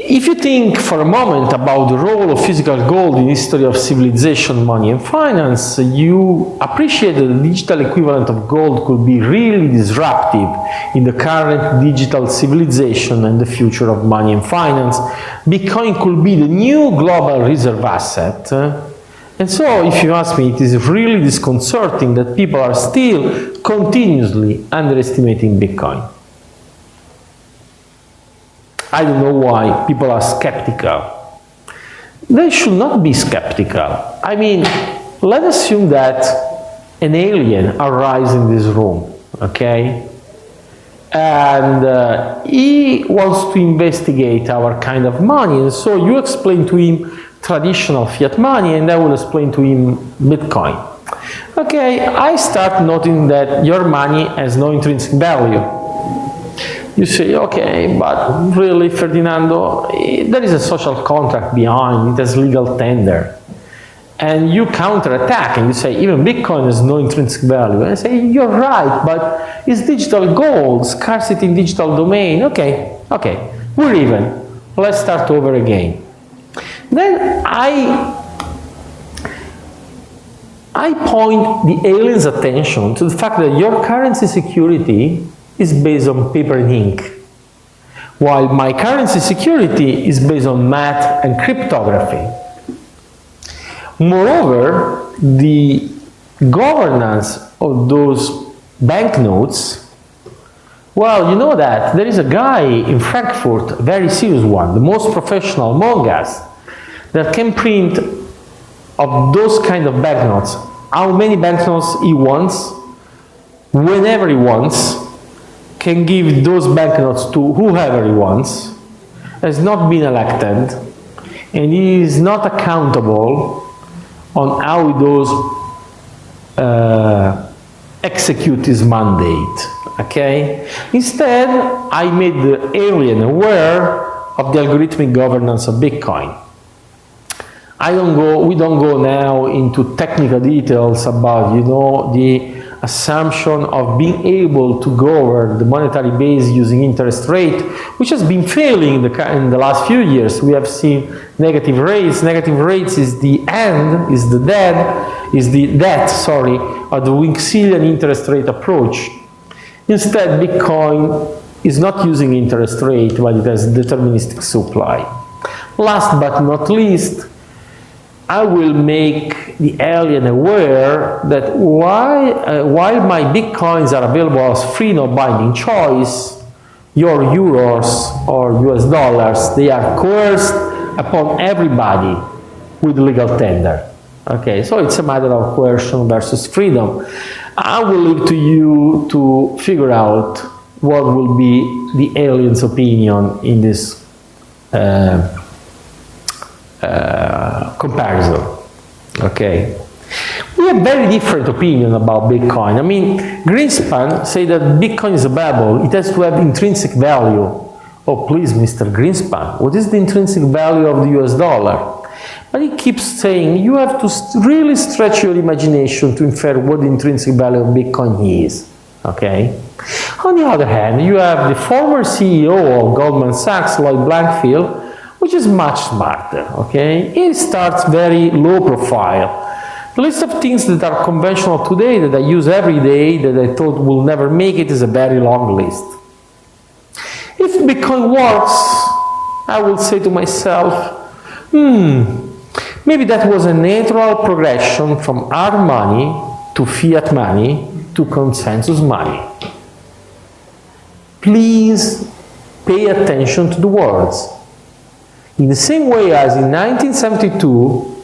If you think for a moment about the role of physical gold in the history of civilization, money and finance, you appreciate that the digital equivalent of gold could be really disruptive in the current digital civilization and the future of money and finance. Bitcoin could be the new global reserve asset. And so, if you ask me, it is really disconcerting that people are still continuously underestimating Bitcoin. I don't know why people are skeptical. They should not be skeptical. I mean, let's assume that an alien arrives in this room, okay? And he wants to investigate our kind of money, and so you explain to him traditional fiat money, and I will explain to him Bitcoin. Okay, I start noting that your money has no intrinsic value. You say, okay, but really, Ferdinando, there is a social contract behind, it has legal tender. And you counterattack and you say, even Bitcoin has no intrinsic value. And I say, you're right, but it's digital gold, scarcity in digital domain. Okay, we're even. Let's start over again. Then I point the alien's attention to the fact that your currency security is based on paper and ink, while my currency security is based on math and cryptography. Moreover, the governance of those banknotes, well, you know that there is a guy in Frankfurt, a very serious one, the most professional among us, that can print of those kind of banknotes how many banknotes he wants, whenever he wants, can give those banknotes to whoever he wants, has not been elected, and he is not accountable on how he does execute his mandate, okay? Instead, I made the alien aware of the algorithmic governance of Bitcoin. We don't go now into technical details about, you know, the assumption of being able to govern the monetary base using interest rate, which has been failing in the last few years. We have seen negative rates. Negative rates is the end, is the death of the Winkesian interest rate approach. Instead, Bitcoin is not using interest rate, but it has deterministic supply. Last but not least, I will make the alien aware that while my Bitcoins are available as free no binding choice, your euros or US dollars, they are coerced upon everybody with legal tender. Okay, so it's a matter of coercion versus freedom. I will leave to you to figure out what will be the alien's opinion in this comparison. Okay, we have very different opinion about Bitcoin. I mean, Greenspan say that Bitcoin is a bubble, it has to have intrinsic value. Oh, please, Mr. Greenspan, what is the intrinsic value of the US dollar? But he keeps saying you have to really stretch your imagination to infer what the intrinsic value of Bitcoin is. Okay. On the other hand, you have the former CEO of Goldman Sachs, Lloyd Blankfein, which is much smarter, okay? It starts very low profile. The list of things that are conventional today that I use every day that I thought will never make it is a very long list. If Bitcoin works, I will say to myself, maybe that was a natural progression from hard money to fiat money to consensus money. Please pay attention to the words. In the same way as in 1972,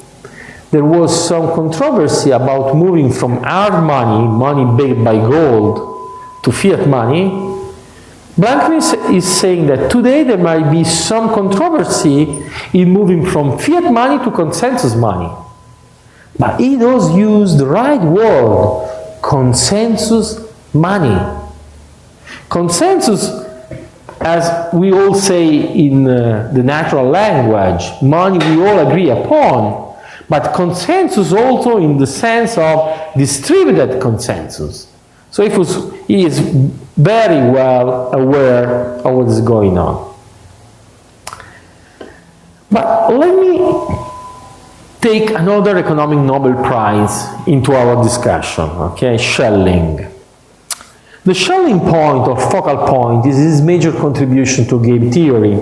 there was some controversy about moving from hard money, money backed by gold, to fiat money, Blankman is saying that today there might be some controversy in moving from fiat money to consensus money. But he does use the right word, consensus money. Consensus, as we all say in the natural language, money we all agree upon, but consensus also in the sense of distributed consensus. So he is very well aware of what is going on. But let me take another economic Nobel Prize into our discussion, okay, Schelling. The Schelling point or focal point is his major contribution to game theory.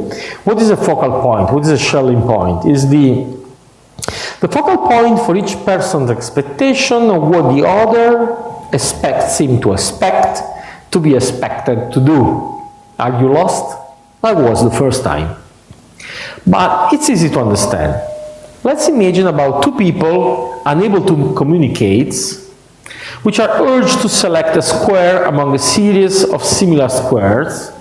What is a focal point? What is a Schelling point? Is the focal point for each person's expectation of what the other expects him to expect, to be expected to do. Are you lost? I was the first time. But it's easy to understand. Let's imagine about two people unable to communicate, which are urged to select a square among a series of similar squares,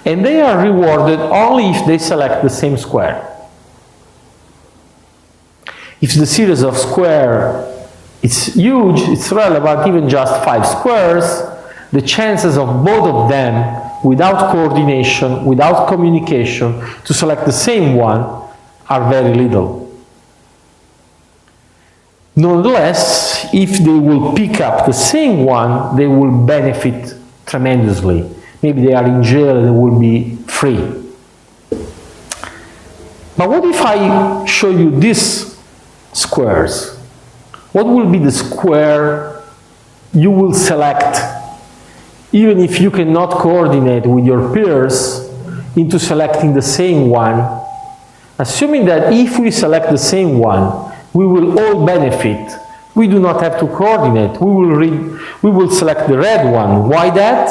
and they are rewarded only if they select the same square. If the series of squares is huge, it's relevant, even just 5 squares, the chances of both of them, without coordination, without communication, to select the same one are very little. Nonetheless, if they will pick up the same one, they will benefit tremendously. Maybe they are in jail and they will be free. But what if I show you these squares? What will be the square you will select, even if you cannot coordinate with your peers into selecting the same one, assuming that if we select the same one, we will all benefit. We do not have to coordinate. We will select the red one. Why that?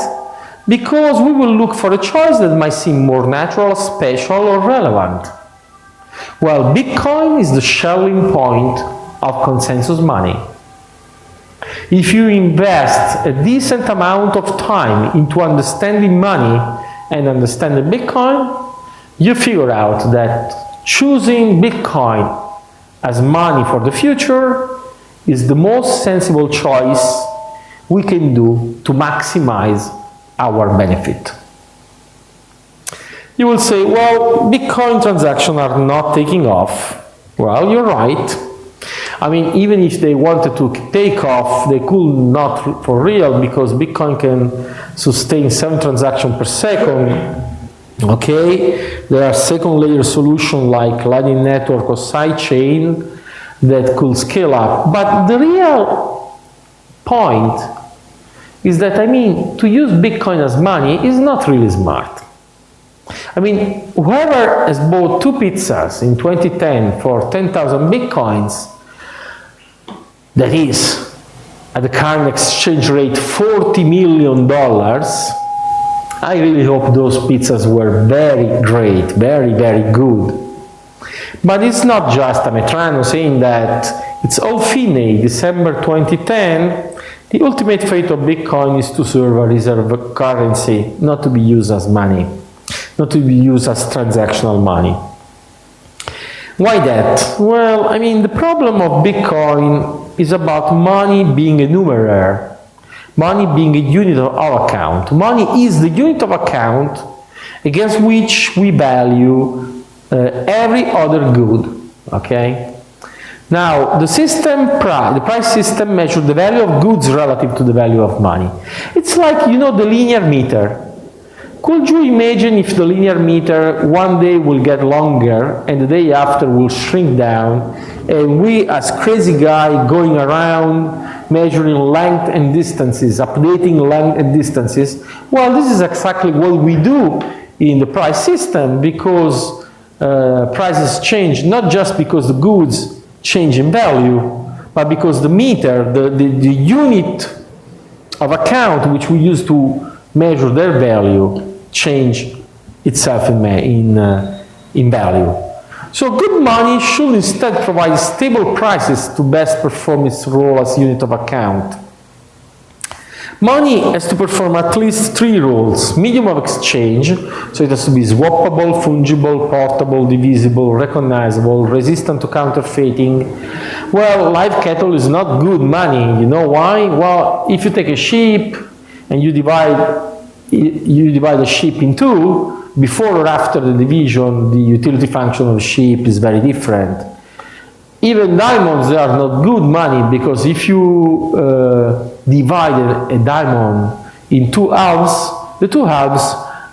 Because we will look for a choice that might seem more natural, special, or relevant. Well, Bitcoin is the Schelling point of consensus money. If you invest a decent amount of time into understanding money and understanding Bitcoin, you figure out that choosing Bitcoin as money for the future is the most sensible choice we can do to maximize our benefit. You will say, well, Bitcoin transactions are not taking off. Well, you're right. I mean, even if they wanted to take off, they could not for real, because Bitcoin can sustain 7 transactions per second. Okay, there are second layer solutions like Lightning Network or sidechain that could scale up. But the real point is that, I mean, to use Bitcoin as money is not really smart. I mean, whoever has bought 2 pizzas in 2010 for 10,000 Bitcoins, that is, at the current exchange rate, $40 million, I really hope those pizzas were very great, very, very good. But it's not just a Metrano saying that. It's all fine. December 2010, the ultimate fate of Bitcoin is to serve a reserve currency, not to be used as money, not to be used as transactional money. Why that? Well, I mean, the problem of Bitcoin is about money being a numeraire, money being a unit of account. Money is the unit of account against which we value every other good, okay? Now, the price system measures the value of goods relative to the value of money. It's like, you know, the linear meter. Could you imagine if the linear meter one day will get longer and the day after will shrink down, and we as crazy guy going around measuring length and distances, updating length and distances? Well, this is exactly what we do in the price system, because prices change not just because the goods change in value, but because the meter, the unit of account which we use to measure their value, change itself in value. So good money should instead provide stable prices to best perform its role as unit of account. Money has to perform at least 3 roles. Medium of exchange, so it has to be swappable, fungible, portable, divisible, recognizable, resistant to counterfeiting. Well, live cattle is not good money. You know why? Well, if you take a sheep and you divide the sheep in 2, before or after the division, the utility function of the sheep is very different. Even diamonds, they are not good money, because if you divide a diamond in 2 halves, the 2 halves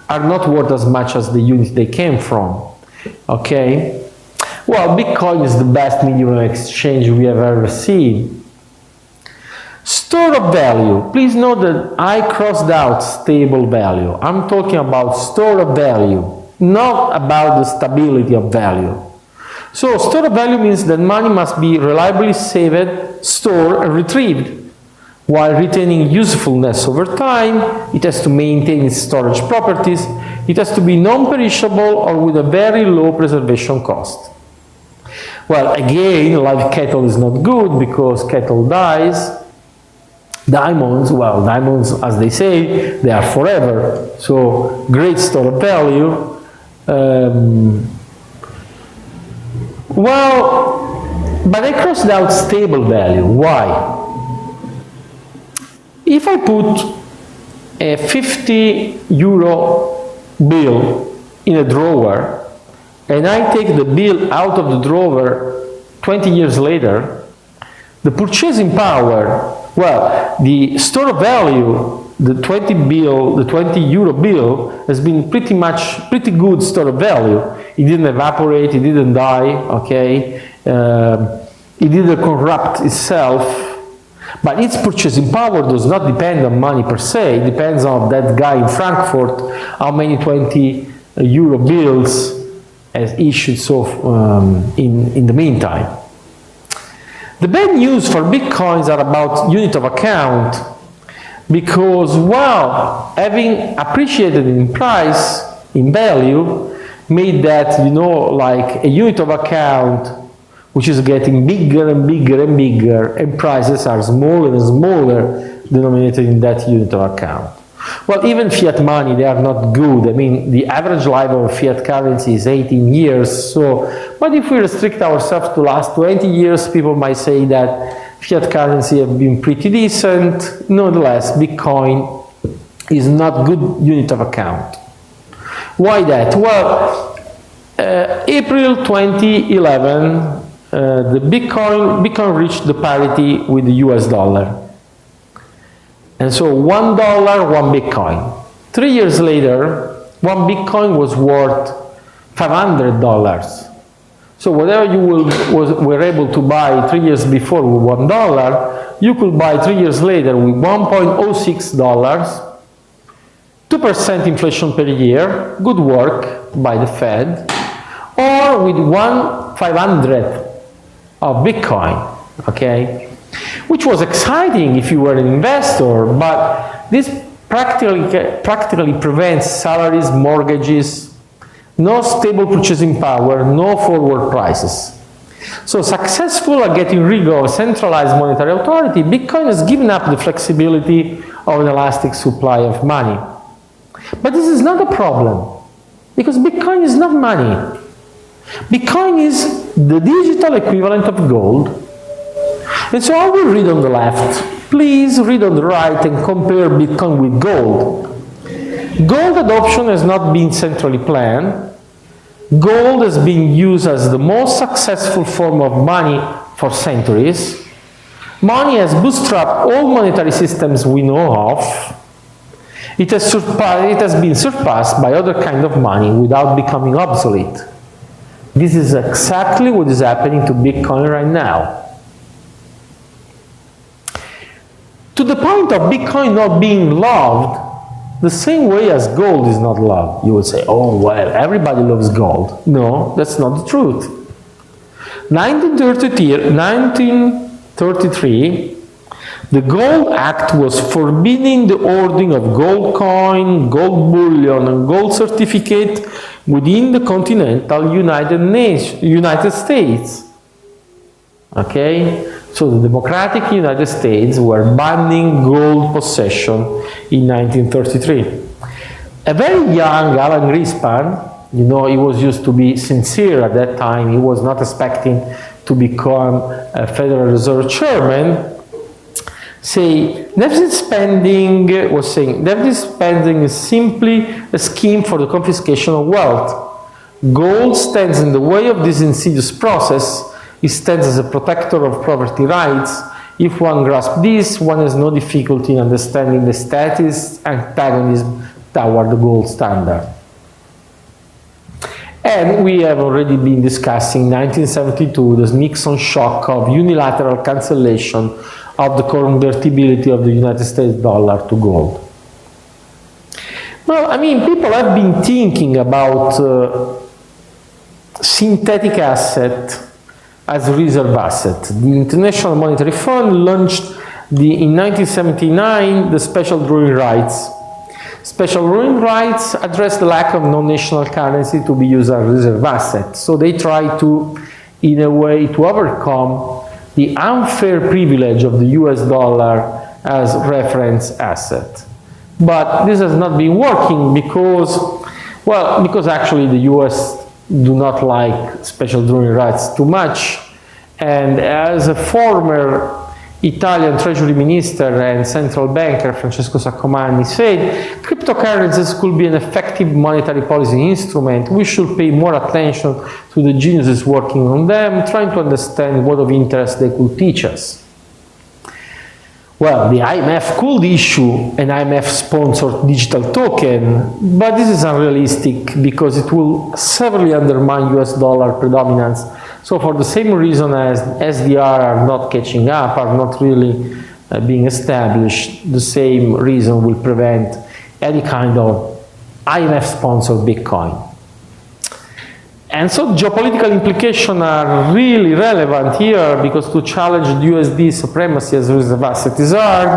are not worth as much as the unit they came from. Okay? Well, Bitcoin is the best medium of exchange we have ever seen. Store of value. Please note that I crossed out stable value. I'm talking about store of value, not about the stability of value. So store of value means that money must be reliably saved, stored, and retrieved. While retaining usefulness over time, it has to maintain its storage properties, it has to be non-perishable or with a very low preservation cost. Well, again, live cattle is not good because cattle dies. Diamonds, well, diamonds, as they say, they are forever. So great store of value. Well, but I crossed out stable value. Why? If I put a 50 euro bill in a drawer and I take the bill out of the drawer 20 years later, the purchasing power, well, the store of value, the 20 euro bill has been pretty good store of value. It didn't evaporate, it didn't die, okay? It didn't corrupt itself. But its purchasing power does not depend on money per se. It depends on that guy in Frankfurt, how many 20 euro bills has issued in the meantime. The bad news for Bitcoins are about unit of account, because, well, having appreciated in price, in value, made that, you know, like a unit of account which is getting bigger and bigger and bigger, and prices are smaller and smaller denominated in that unit of account. Well, even fiat money, they are not good. I mean, the average life of fiat currency is 18 years, but if we restrict ourselves to last 20 years, people might say that fiat currency have been pretty decent. Nonetheless, Bitcoin is not good unit of account. Why that? Well, April 2011, the Bitcoin reached the parity with the US dollar. And so $1, 1 Bitcoin. 3 years later, 1 Bitcoin was worth $500. So whatever you were able to buy 3 years before with $1, you could buy 3 years later with $1.06, 2% inflation per year, good work by the Fed, or with 1/500th of Bitcoin, okay? Which was exciting if you were an investor, but this practically prevents salaries, mortgages, no stable purchasing power, no forward prices. So successful at getting rid of a centralized monetary authority, Bitcoin has given up the flexibility of an elastic supply of money. But this is not a problem, because Bitcoin is not money. Bitcoin is the digital equivalent of gold. And so I will read on the left. Please read on the right and compare Bitcoin with gold. Gold adoption has not been centrally planned. Gold has been used as the most successful form of money for centuries. Money has bootstrapped all monetary systems we know of. It has been surpassed by other kinds of money without becoming obsolete. This is exactly what is happening to Bitcoin right now. To the point of Bitcoin not being loved the same way as gold is not loved. You would say, oh, well, everybody loves gold. No, that's not the truth. 1933, the Gold Act was forbidding the hoarding of gold coin, gold bullion, and gold certificate within the continental United States. Okay? So the democratic United States were banning gold possession in 1933. A very young Alan Greenspan, you know, he was used to be sincere at that time, he was not expecting to become a Federal Reserve chairman, deficit spending is simply a scheme for the confiscation of wealth. Gold stands in the way of this insidious process. It stands as a protector of property rights. If one grasps this, one has no difficulty in understanding the statist antagonism toward the gold standard. And we have already been discussing 1972, the Nixon shock of unilateral cancellation of the convertibility of the United States dollar to gold. Well, I mean, people have been thinking about synthetic asset as reserve asset. The International Monetary Fund launched in 1979 the special drawing rights. Special drawing rights address the lack of non-national currency to be used as reserve asset. So they try to, in a way, to overcome the unfair privilege of the US dollar as reference asset. But this has not been working because actually the US do not like special drawing rights too much. And as a former Italian Treasury Minister and central banker Francesco Saccomanni said, cryptocurrencies could be an effective monetary policy instrument. We should pay more attention to the geniuses working on them, trying to understand what of interest they could teach us. Well, the IMF could issue an IMF-sponsored digital token, but this is unrealistic because it will severely undermine US dollar predominance. So for the same reason as SDR are not catching up, are not really being established, the same reason will prevent any kind of IMF-sponsored Bitcoin. And so geopolitical implications are really relevant here because to challenge the USD supremacy as a reserve asset is hard.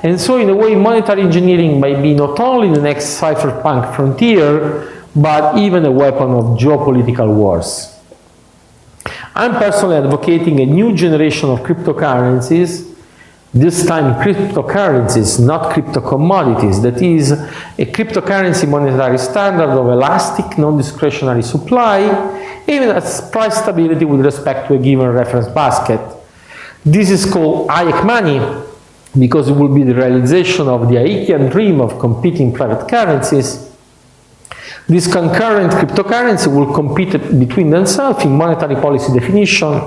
And so in a way, monetary engineering might be not only the next cypherpunk frontier, but even a weapon of geopolitical wars. I'm personally advocating a new generation of cryptocurrencies, this time cryptocurrencies, not crypto commodities. That is, a cryptocurrency monetary standard of elastic, non-discretionary supply, even as price stability with respect to a given reference basket. This is called Hayek money because it will be the realization of the Hayekian dream of competing private currencies. This concurrent cryptocurrency will compete between themselves in monetary policy definition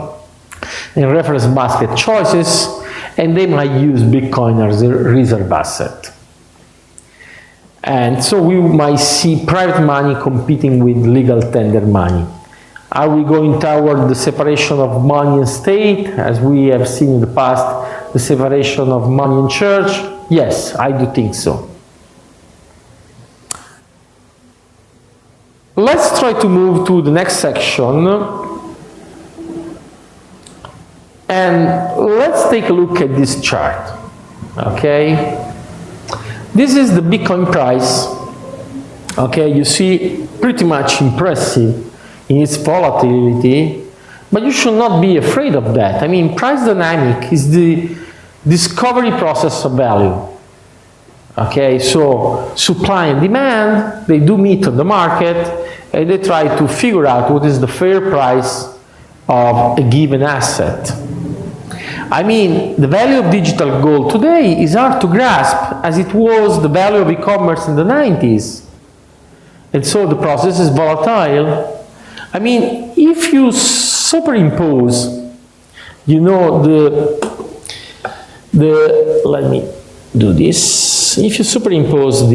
and reference basket choices, and they might use Bitcoin as a reserve asset. And so we might see private money competing with legal tender money. Are we going toward the separation of money and state, as we have seen in the past, the separation of money and church? Yes, I do think so. Let's try to move to the next section. And let's take a look at this chart, okay? This is the Bitcoin price, okay? You see, pretty much impressive in its volatility, but you should not be afraid of that. I mean, price dynamic is the discovery process of value, okay? So supply and demand, they do meet on the market, and they try to figure out what is the fair price of a given asset. I mean, the value of digital gold today is hard to grasp as it was the value of e-commerce in the 90s. And so the process is volatile. I mean, if you superimpose, you know, let me do this. If you superimpose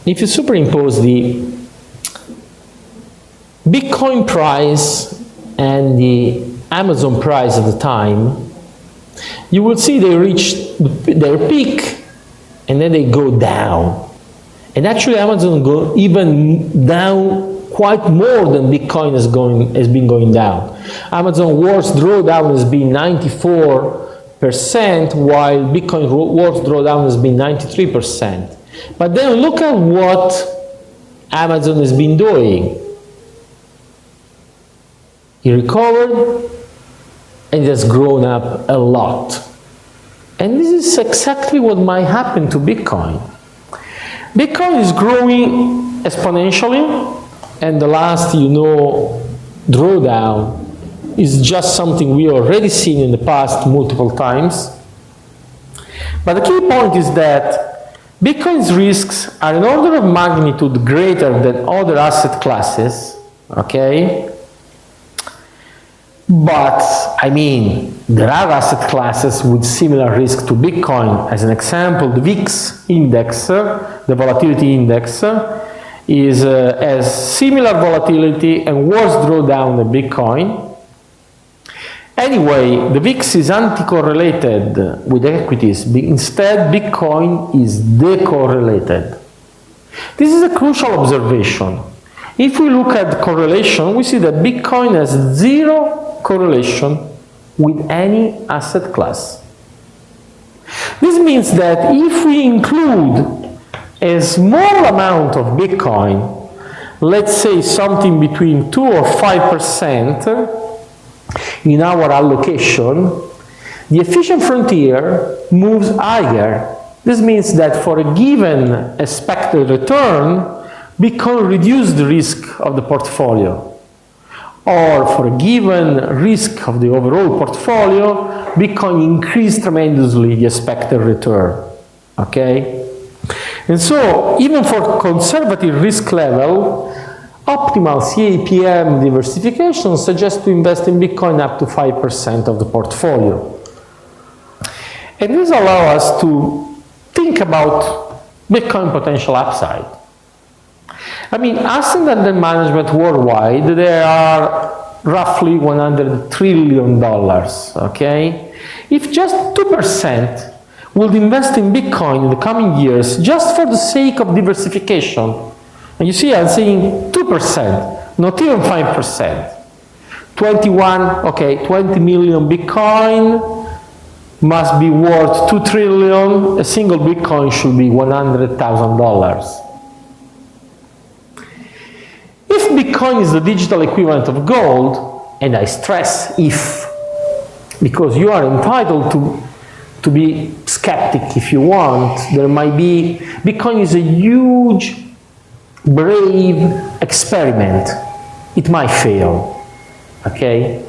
if you superimpose the Bitcoin price and the Amazon price at the time, you will see they reach their peak and then they go down. And actually Amazon go even down quite more than Bitcoin has been going down. Amazon worst drawdown has been 94%, while Bitcoin worst drawdown has been 93%. But then look at what Amazon has been doing. It recovered and it has grown up a lot. And this is exactly what might happen to Bitcoin. Bitcoin is growing exponentially, and the last, drawdown is just something we already seen in the past multiple times. But the key point is that Bitcoin's risks are an order of magnitude greater than other asset classes, okay? But, there are asset classes with similar risk to Bitcoin. As an example, the VIX index, the volatility index, has similar volatility and worse drawdown than Bitcoin. Anyway, the VIX is anti-correlated with equities. Instead, Bitcoin is decorrelated. This is a crucial observation. If we look at correlation, we see that Bitcoin has zero correlation with any asset class. This means that if we include a small amount of Bitcoin, let's say something between 2 or 5%, in our allocation, the efficient frontier moves higher. This means that for a given expected return, Bitcoin reduces the risk of the portfolio. Or for a given risk of the overall portfolio, Bitcoin increases tremendously the expected return. Okay? And so, even for conservative risk level, optimal CAPM diversification suggests to invest in Bitcoin up to 5% of the portfolio. And this allows us to think about Bitcoin potential upside. Asset under management worldwide, there are roughly $100 trillion, okay? If just 2% will invest in Bitcoin in the coming years just for the sake of diversification, and you see, I'm saying 2%, not even 5%. 20 million Bitcoin must be worth 2 trillion. A single Bitcoin should be $100,000. If Bitcoin is the digital equivalent of gold, and I stress if, because you are entitled to be skeptic if you want, there might be, Bitcoin is a huge, brave experiment. It might fail, okay?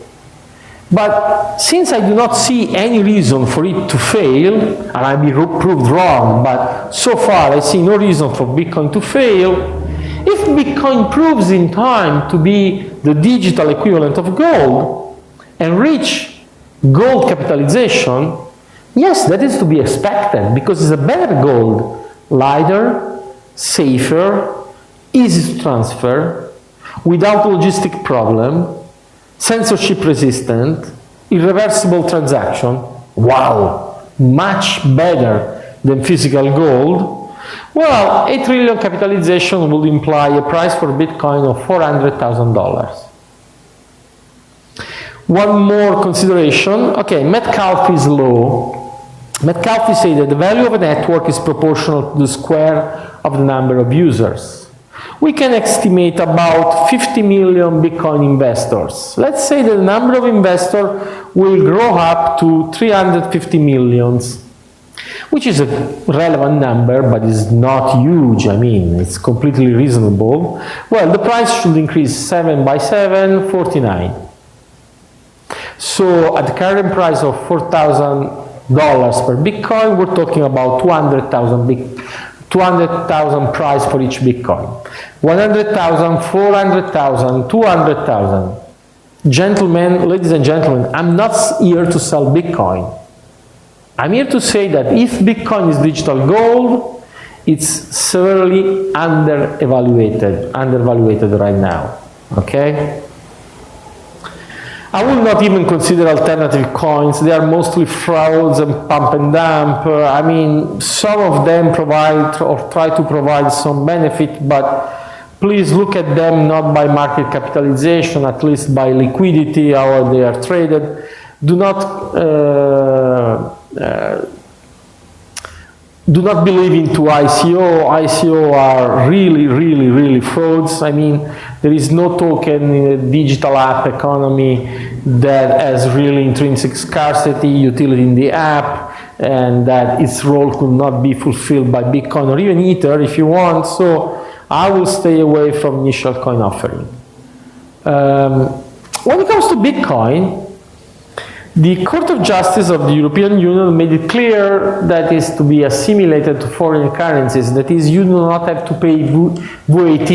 But since I do not see any reason for it to fail, and I may be proved wrong, but so far I see no reason for Bitcoin to fail, if Bitcoin proves in time to be the digital equivalent of gold and reach gold capitalization, yes, that is to be expected because it's a better gold, lighter, safer, easy to transfer, without logistic problem, censorship resistant, irreversible transaction. Wow, much better than physical gold. Well, 8 trillion capitalization would imply a price for Bitcoin of $400,000. One more consideration. Okay, Metcalfe's law. Metcalfe said that the value of a network is proportional to the square of the number of users. We can estimate about 50 million Bitcoin investors. Let's say that the number of investors will grow up to 350 millions, which is a relevant number, but is not huge. It's completely reasonable. Well, the price should increase 7 by 7, 49. So at the current price of $4,000 per Bitcoin, we're talking about 200,000 price for each Bitcoin. 100,000, 400,000, 200,000. Gentlemen, ladies and gentlemen, I'm not here to sell Bitcoin. I'm here to say that if Bitcoin is digital gold, it's severely undervaluated right now, okay? I will not even consider alternative coins. They are mostly frauds and pump and dump. Some of them provide or try to provide some benefit, but please look at them not by market capitalization, at least by liquidity, how they are traded. Do not do not believe into ICO. ICO are really frauds. I mean, there is no token in a digital app economy that has really intrinsic scarcity, utility in the app, and that its role could not be fulfilled by Bitcoin or even Ether if you want. So I will stay away from initial coin offering. When it comes to Bitcoin, the Court of Justice of the European Union made it clear that is to be assimilated to foreign currencies. That is, you do not have to pay VAT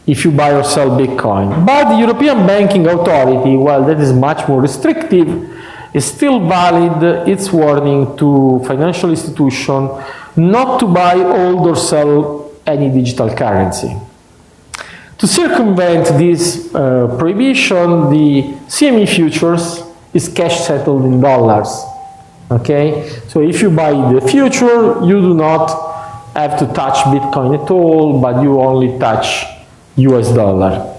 if you buy or sell Bitcoin. But the European Banking Authority, well, that is much more restrictive, is still valid its warning to financial institutions not to buy, hold, or sell any digital currency. To circumvent this prohibition, the CME futures is cash settled in dollars. Okay, so if you buy the future, you do not have to touch Bitcoin at all, but you only touch US dollar.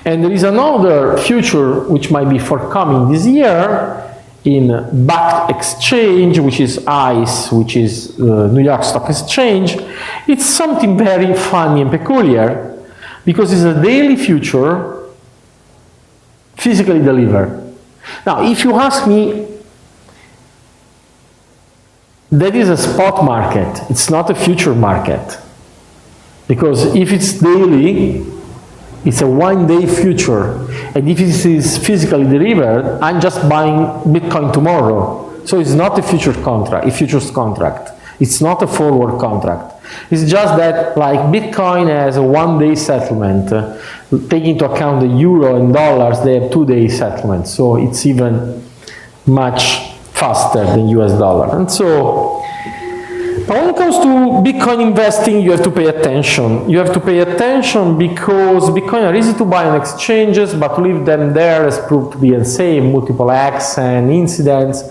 And there is another future which might be forthcoming this year in Bakkt Exchange, which is ICE, which is New York Stock Exchange. It's something very funny and peculiar because it's a daily future physically delivered. Now, if you ask me, that is a spot market, it's not a future market. Because if it's daily, it's a one-day future. And if it is physically delivered, I'm just buying Bitcoin tomorrow. So it's not a future contract, a futures contract. It's not a forward contract. It's just that, like, Bitcoin has a one-day settlement. Taking into account the euro and dollars, they have two-day settlement. So it's even much faster than US dollar. And so, when it comes to Bitcoin investing, you have to pay attention. You have to pay attention because Bitcoin are easy to buy on exchanges, but to leave them there has proved to be unsafe, multiple hacks and incidents.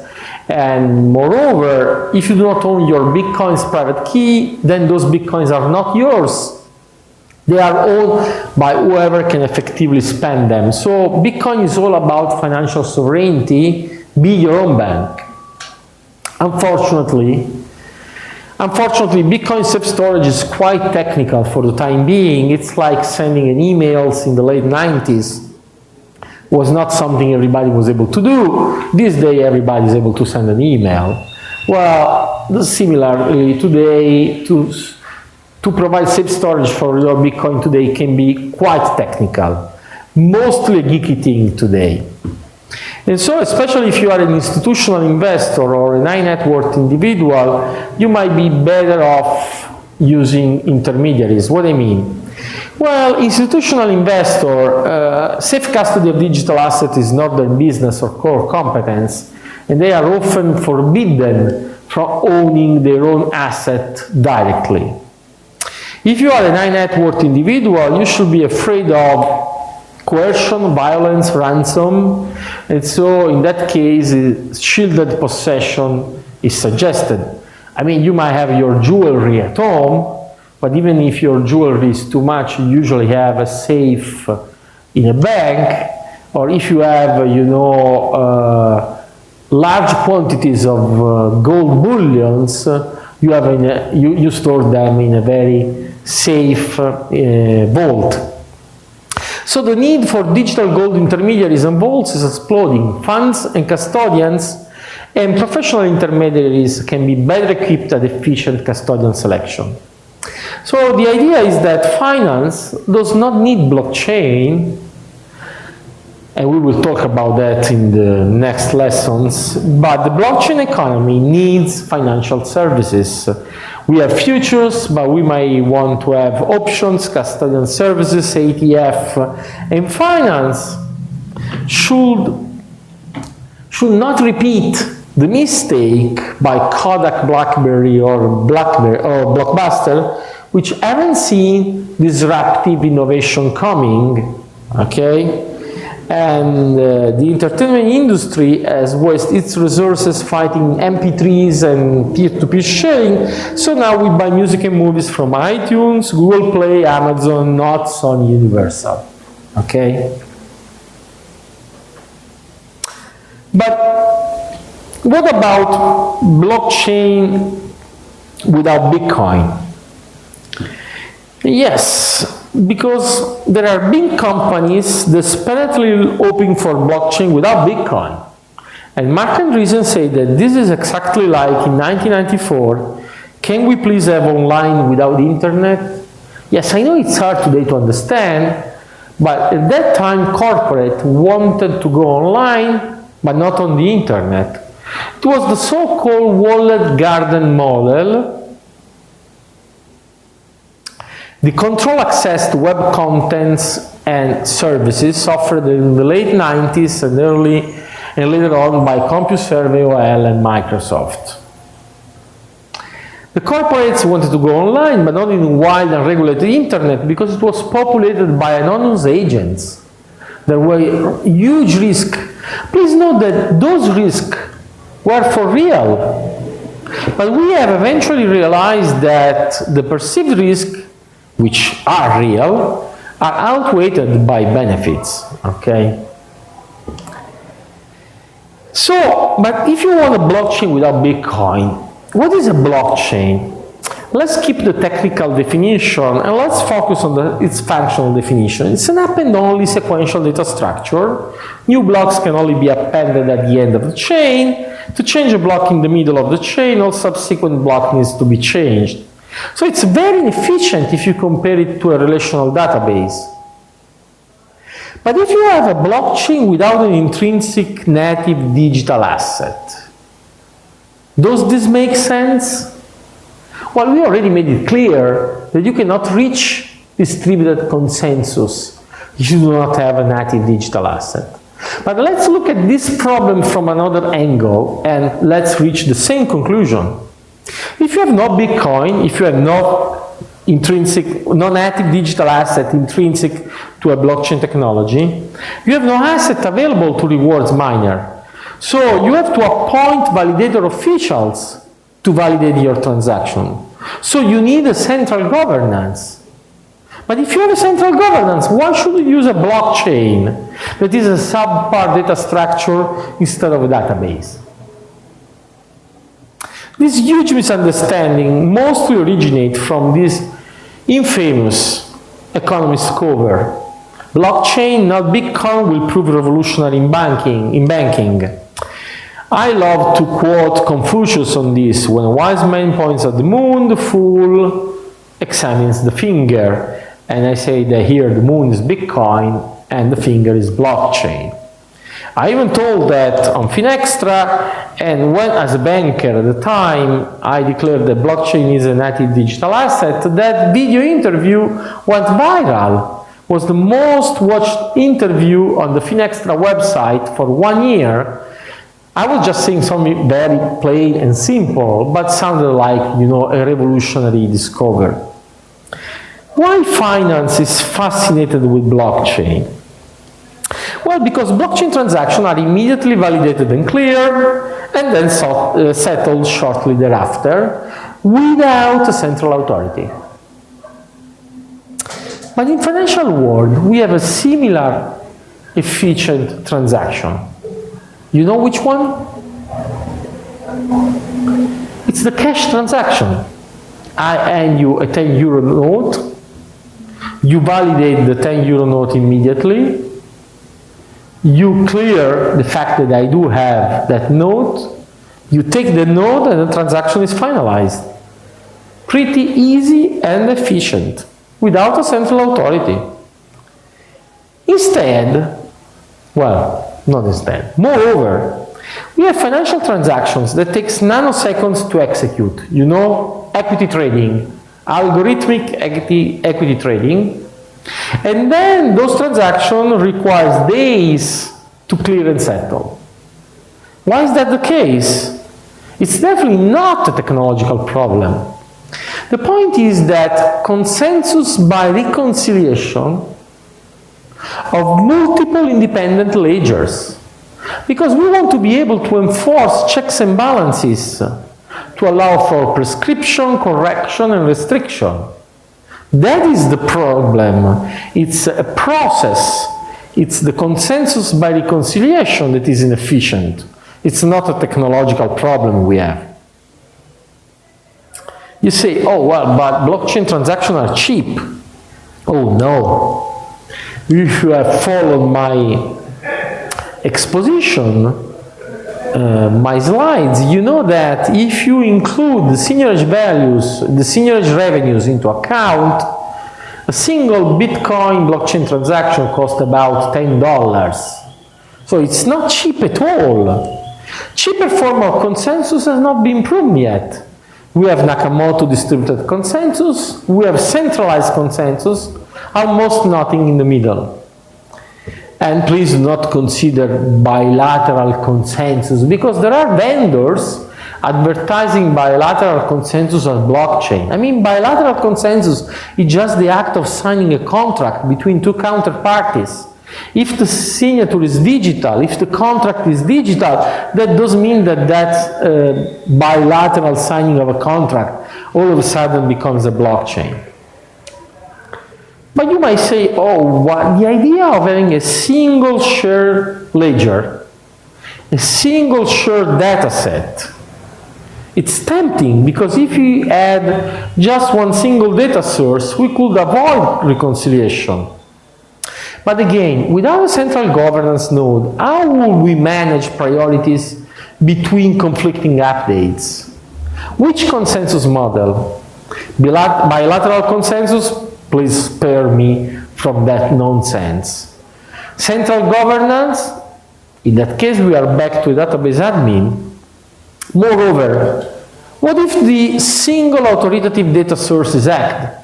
And moreover, if you do not own your Bitcoin's private key, then those Bitcoins are not yours. They are owned by whoever can effectively spend them. So Bitcoin is all about financial sovereignty, be your own bank. Unfortunately, Bitcoin self-storage is quite technical for the time being. It's like sending an emails in the late 90s. Was not something everybody was able to do. This day everybody is able to send an email. Well, similarly today, to provide safe storage for your Bitcoin today can be quite technical. Mostly a geeky thing today. And so, especially if you are an institutional investor or a high net worth individual, you might be better off using intermediaries. What do I mean? Well, institutional investor, safe custody of digital assets is not their business or core competence, and they are often forbidden from owning their own asset directly. If you are a high net worth individual, you should be afraid of coercion, violence, ransom, and so in that case, shielded possession is suggested. I mean, you might have your jewelry at home, but even if your jewelry is too much, you usually have a safe in a bank, or if you have, large quantities of gold bullions, you store them in a very safe vault. So the need for digital gold intermediaries and vaults is exploding. Funds and custodians and professional intermediaries can be better equipped at efficient custodian selection. So the idea is that finance does not need blockchain, and we will talk about that in the next lessons, but the blockchain economy needs financial services. We have futures, but we may want to have options, custodian services, ETF, and finance should not repeat the mistake by Kodak, BlackBerry, or Blockbuster, which haven't seen disruptive innovation coming, okay? And the entertainment industry has wasted its resources fighting MP3s and peer-to-peer sharing, so now we buy music and movies from iTunes, Google Play, Amazon, not Sony Universal, okay? But what about blockchain without Bitcoin? Yes, because there are big companies desperately hoping for blockchain without Bitcoin. And Mark Andreessen said that this is exactly like in 1994, can we please have online without internet? Yes, I know it's hard today to understand, but at that time corporate wanted to go online, but not on the internet. It was the so-called walled garden model. The control access to web contents and services offered in the late 90s and later on by CompuServe, AOL, and Microsoft. The corporates wanted to go online, but not in a wild and regulated internet because it was populated by anonymous agents. There were huge risks. Please note that those risks were for real. But we have eventually realized that the perceived risks, which are real, are outweighed by benefits, okay? So, but if you want a blockchain without Bitcoin, what is a blockchain? Let's keep the technical definition and let's focus on its functional definition. It's an append-only sequential data structure. New blocks can only be appended at the end of the chain. To change a block in the middle of the chain, all subsequent block needs to be changed. So it's very inefficient if you compare it to a relational database. But if you have a blockchain without an intrinsic native digital asset, does this make sense? Well, we already made it clear that you cannot reach distributed consensus if you do not have a native digital asset. But let's look at this problem from another angle and let's reach the same conclusion. If you have no Bitcoin, if you have no native digital asset intrinsic to a blockchain technology, you have no asset available to rewards miner. So you have to appoint validator officials to validate your transaction. So you need a central governance. But if you have a central governance, why should you use a blockchain that is a subpar data structure instead of a database? This huge misunderstanding mostly originates from this infamous economist cover. Blockchain, not Bitcoin, will prove revolutionary in banking. I love to quote Confucius on this. When a wise man points at the moon, the fool examines the finger. And I say that here the moon is Bitcoin and the finger is blockchain. I even told that on Finextra, and when as a banker at the time I declared that blockchain is a native digital asset, that video interview went viral. It was the most watched interview on the Finextra website for 1 year. I was just saying something very plain and simple, but sounded like, a revolutionary discovery. Why finance is fascinated with blockchain? Well, because blockchain transactions are immediately validated and cleared, and then settled shortly thereafter, without a central authority. But in financial world, we have a similar efficient transaction. You know which one? It's the cash transaction. I hand you a 10 euro note, you validate the 10 euro note immediately, you clear the fact that I do have that note, you take the note and the transaction is finalized. Pretty easy and efficient, without a central authority. Moreover, we have financial transactions that takes nanoseconds to execute. Equity trading, algorithmic equity trading. And then those transactions requires days to clear and settle. Why is that the case? It's definitely not a technological problem. The point is that consensus by reconciliation of multiple independent ledgers, because we want to be able to enforce checks and balances to allow for prescription, correction, and restriction. That is the problem. It's a process. It's the consensus by reconciliation that is inefficient. It's not a technological problem we have. You say, oh, well, but blockchain transactions are cheap. Oh, no. If you have followed my exposition, my slides, you know that if you include the seigniorage values, the seigniorage revenues into account, a single Bitcoin blockchain transaction costs about $10. So it's not cheap at all. Cheaper form of consensus has not been proven yet. We have Nakamoto distributed consensus, we have centralized consensus, almost nothing in the middle. And please do not consider bilateral consensus, because there are vendors advertising bilateral consensus as blockchain. I mean, bilateral consensus is just the act of signing a contract between two counterparties. If the signature is digital, if the contract is digital, that doesn't mean that that bilateral signing of a contract all of a sudden becomes a blockchain. But you might say, oh, what, the idea of having a single shared ledger, a single shared data set, it's tempting, because if we had just one single data source, we could avoid reconciliation. But again, without a central governance node, how will we manage priorities between conflicting updates? Which consensus model? Bilateral consensus? Please spare me from that nonsense. Central governance? In that case, we are back to a database admin. Moreover, what if the single authoritative data source is hacked?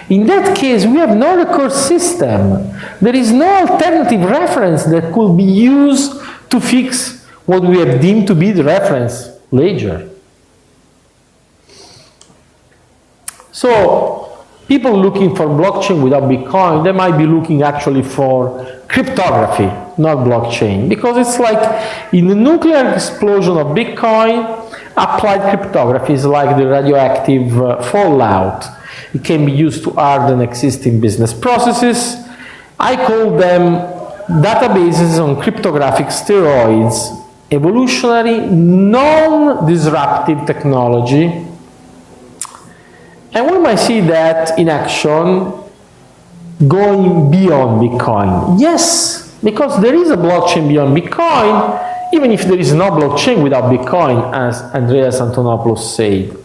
In that case, we have no recourse system. There is no alternative reference that could be used to fix what we have deemed to be the reference ledger. So, people looking for blockchain without Bitcoin, they might be looking actually for cryptography, not blockchain, because it's like in the nuclear explosion of Bitcoin, applied cryptography is like the radioactive fallout. It can be used to harden existing business processes. I call them databases on cryptographic steroids, evolutionary, non-disruptive technology. And we might see that in action going beyond Bitcoin. Yes, because there is a blockchain beyond Bitcoin, even if there is no blockchain without Bitcoin, as Andreas Antonopoulos said.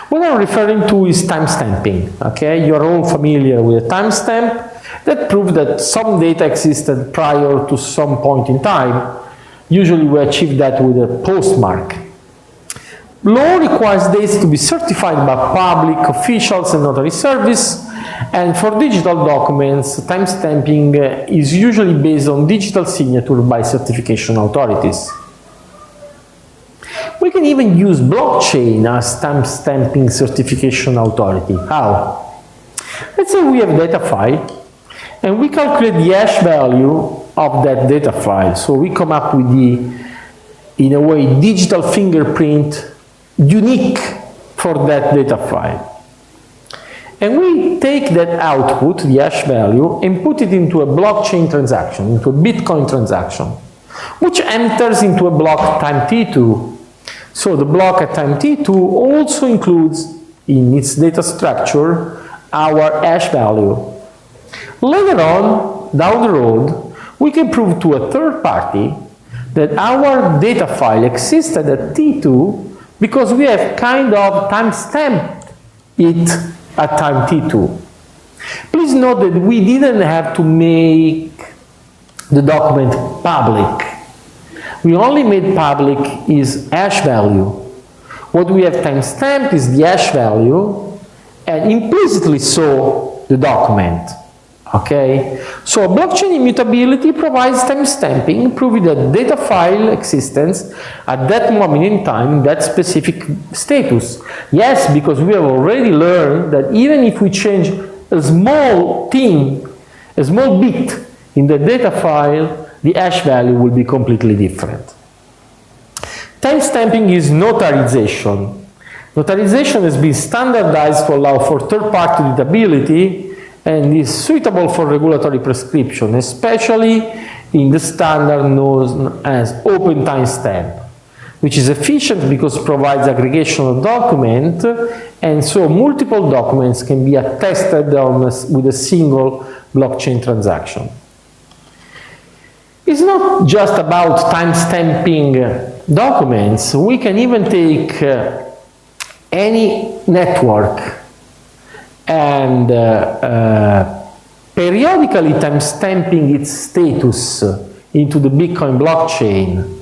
What I'm referring to is timestamping, okay? You're all familiar with a timestamp that proves that some data existed prior to some point in time. Usually we achieve that with a postmark. Law requires dates to be certified by public officials and notary service, and for digital documents, timestamping is usually based on digital signature by certification authorities. We can even use blockchain as timestamping certification authority. How? Let's say we have a data file, and we calculate the hash value of that data file. So we come up with the, in a way, digital fingerprint unique for that data file. And we take that output, the hash value, and put it into a blockchain transaction, into a Bitcoin transaction, which enters into a block time T2. So the block at time T2 also includes in its data structure our hash value. Later on, down the road, we can prove to a third party that our data file existed at T2 because we have kind of timestamped it at time T2. Please note that we didn't have to make the document public. We only made public is hash value. What we have timestamped is the hash value, and implicitly so the document. Okay? So blockchain immutability provides timestamping, proving that data file existence at that moment in time, that specific status. Yes, because we have already learned that even if we change a small thing, a small bit in the data file, the hash value will be completely different. Timestamping is notarization. Notarization has been standardized to allow for third-party readability and is suitable for regulatory prescription, especially in the standard known as open timestamp. which is efficient because it provides aggregation of document, and so multiple documents can be attested with a single blockchain transaction. It's not just about time-stamping documents. We can even take any network and periodically time-stamping its status into the Bitcoin blockchain.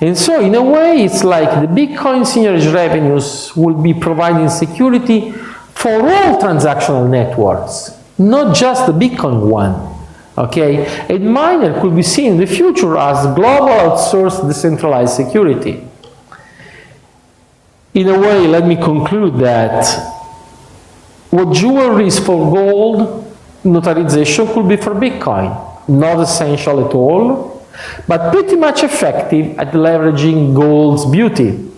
And so in a way, it's like the Bitcoin seigniorage revenues will be providing security for all transactional networks, not just the Bitcoin one. Okay? And miner could be seen in the future as global outsourced decentralized security. In a way, let me conclude that what jewelry is for gold, notarization could be for Bitcoin. Not essential at all, but pretty much effective at leveraging gold's beauty.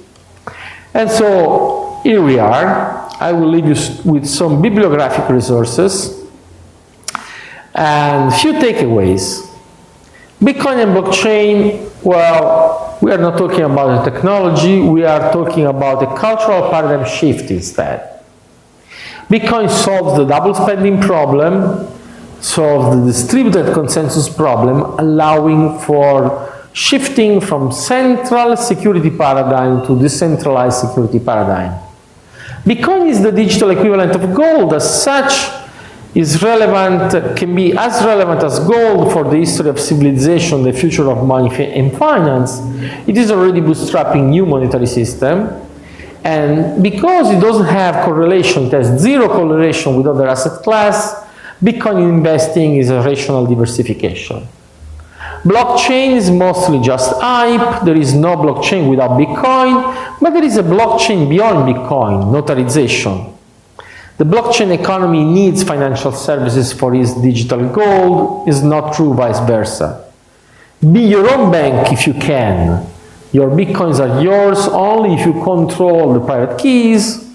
And so here we are. I will leave you with some bibliographic resources and a few takeaways. Bitcoin and blockchain, well, we are not talking about the technology, we are talking about a cultural paradigm shift instead. Bitcoin solves the double spending problem, solves the distributed consensus problem, allowing for shifting from central security paradigm to decentralized security paradigm. Bitcoin is the digital equivalent of gold. As such, is relevant, can be as relevant as gold for the history of civilization, the future of money and finance. It is already bootstrapping new monetary system. And because it doesn't have correlation, it has zero correlation with other asset class, Bitcoin investing is a rational diversification. Blockchain is mostly just hype. There is no blockchain without Bitcoin, but there is a blockchain beyond Bitcoin, notarization. The blockchain economy needs financial services for its digital gold. It's not true vice versa. Be your own bank if you can. Your Bitcoins are yours only if you control the private keys.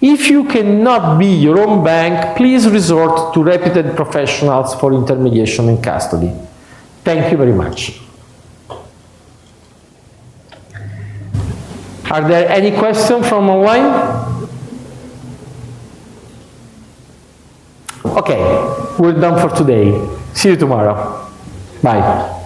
If you cannot be your own bank, please resort to reputed professionals for intermediation and custody. Thank you very much. Are there any questions from online? Okay, we're done for today. See you tomorrow. Bye.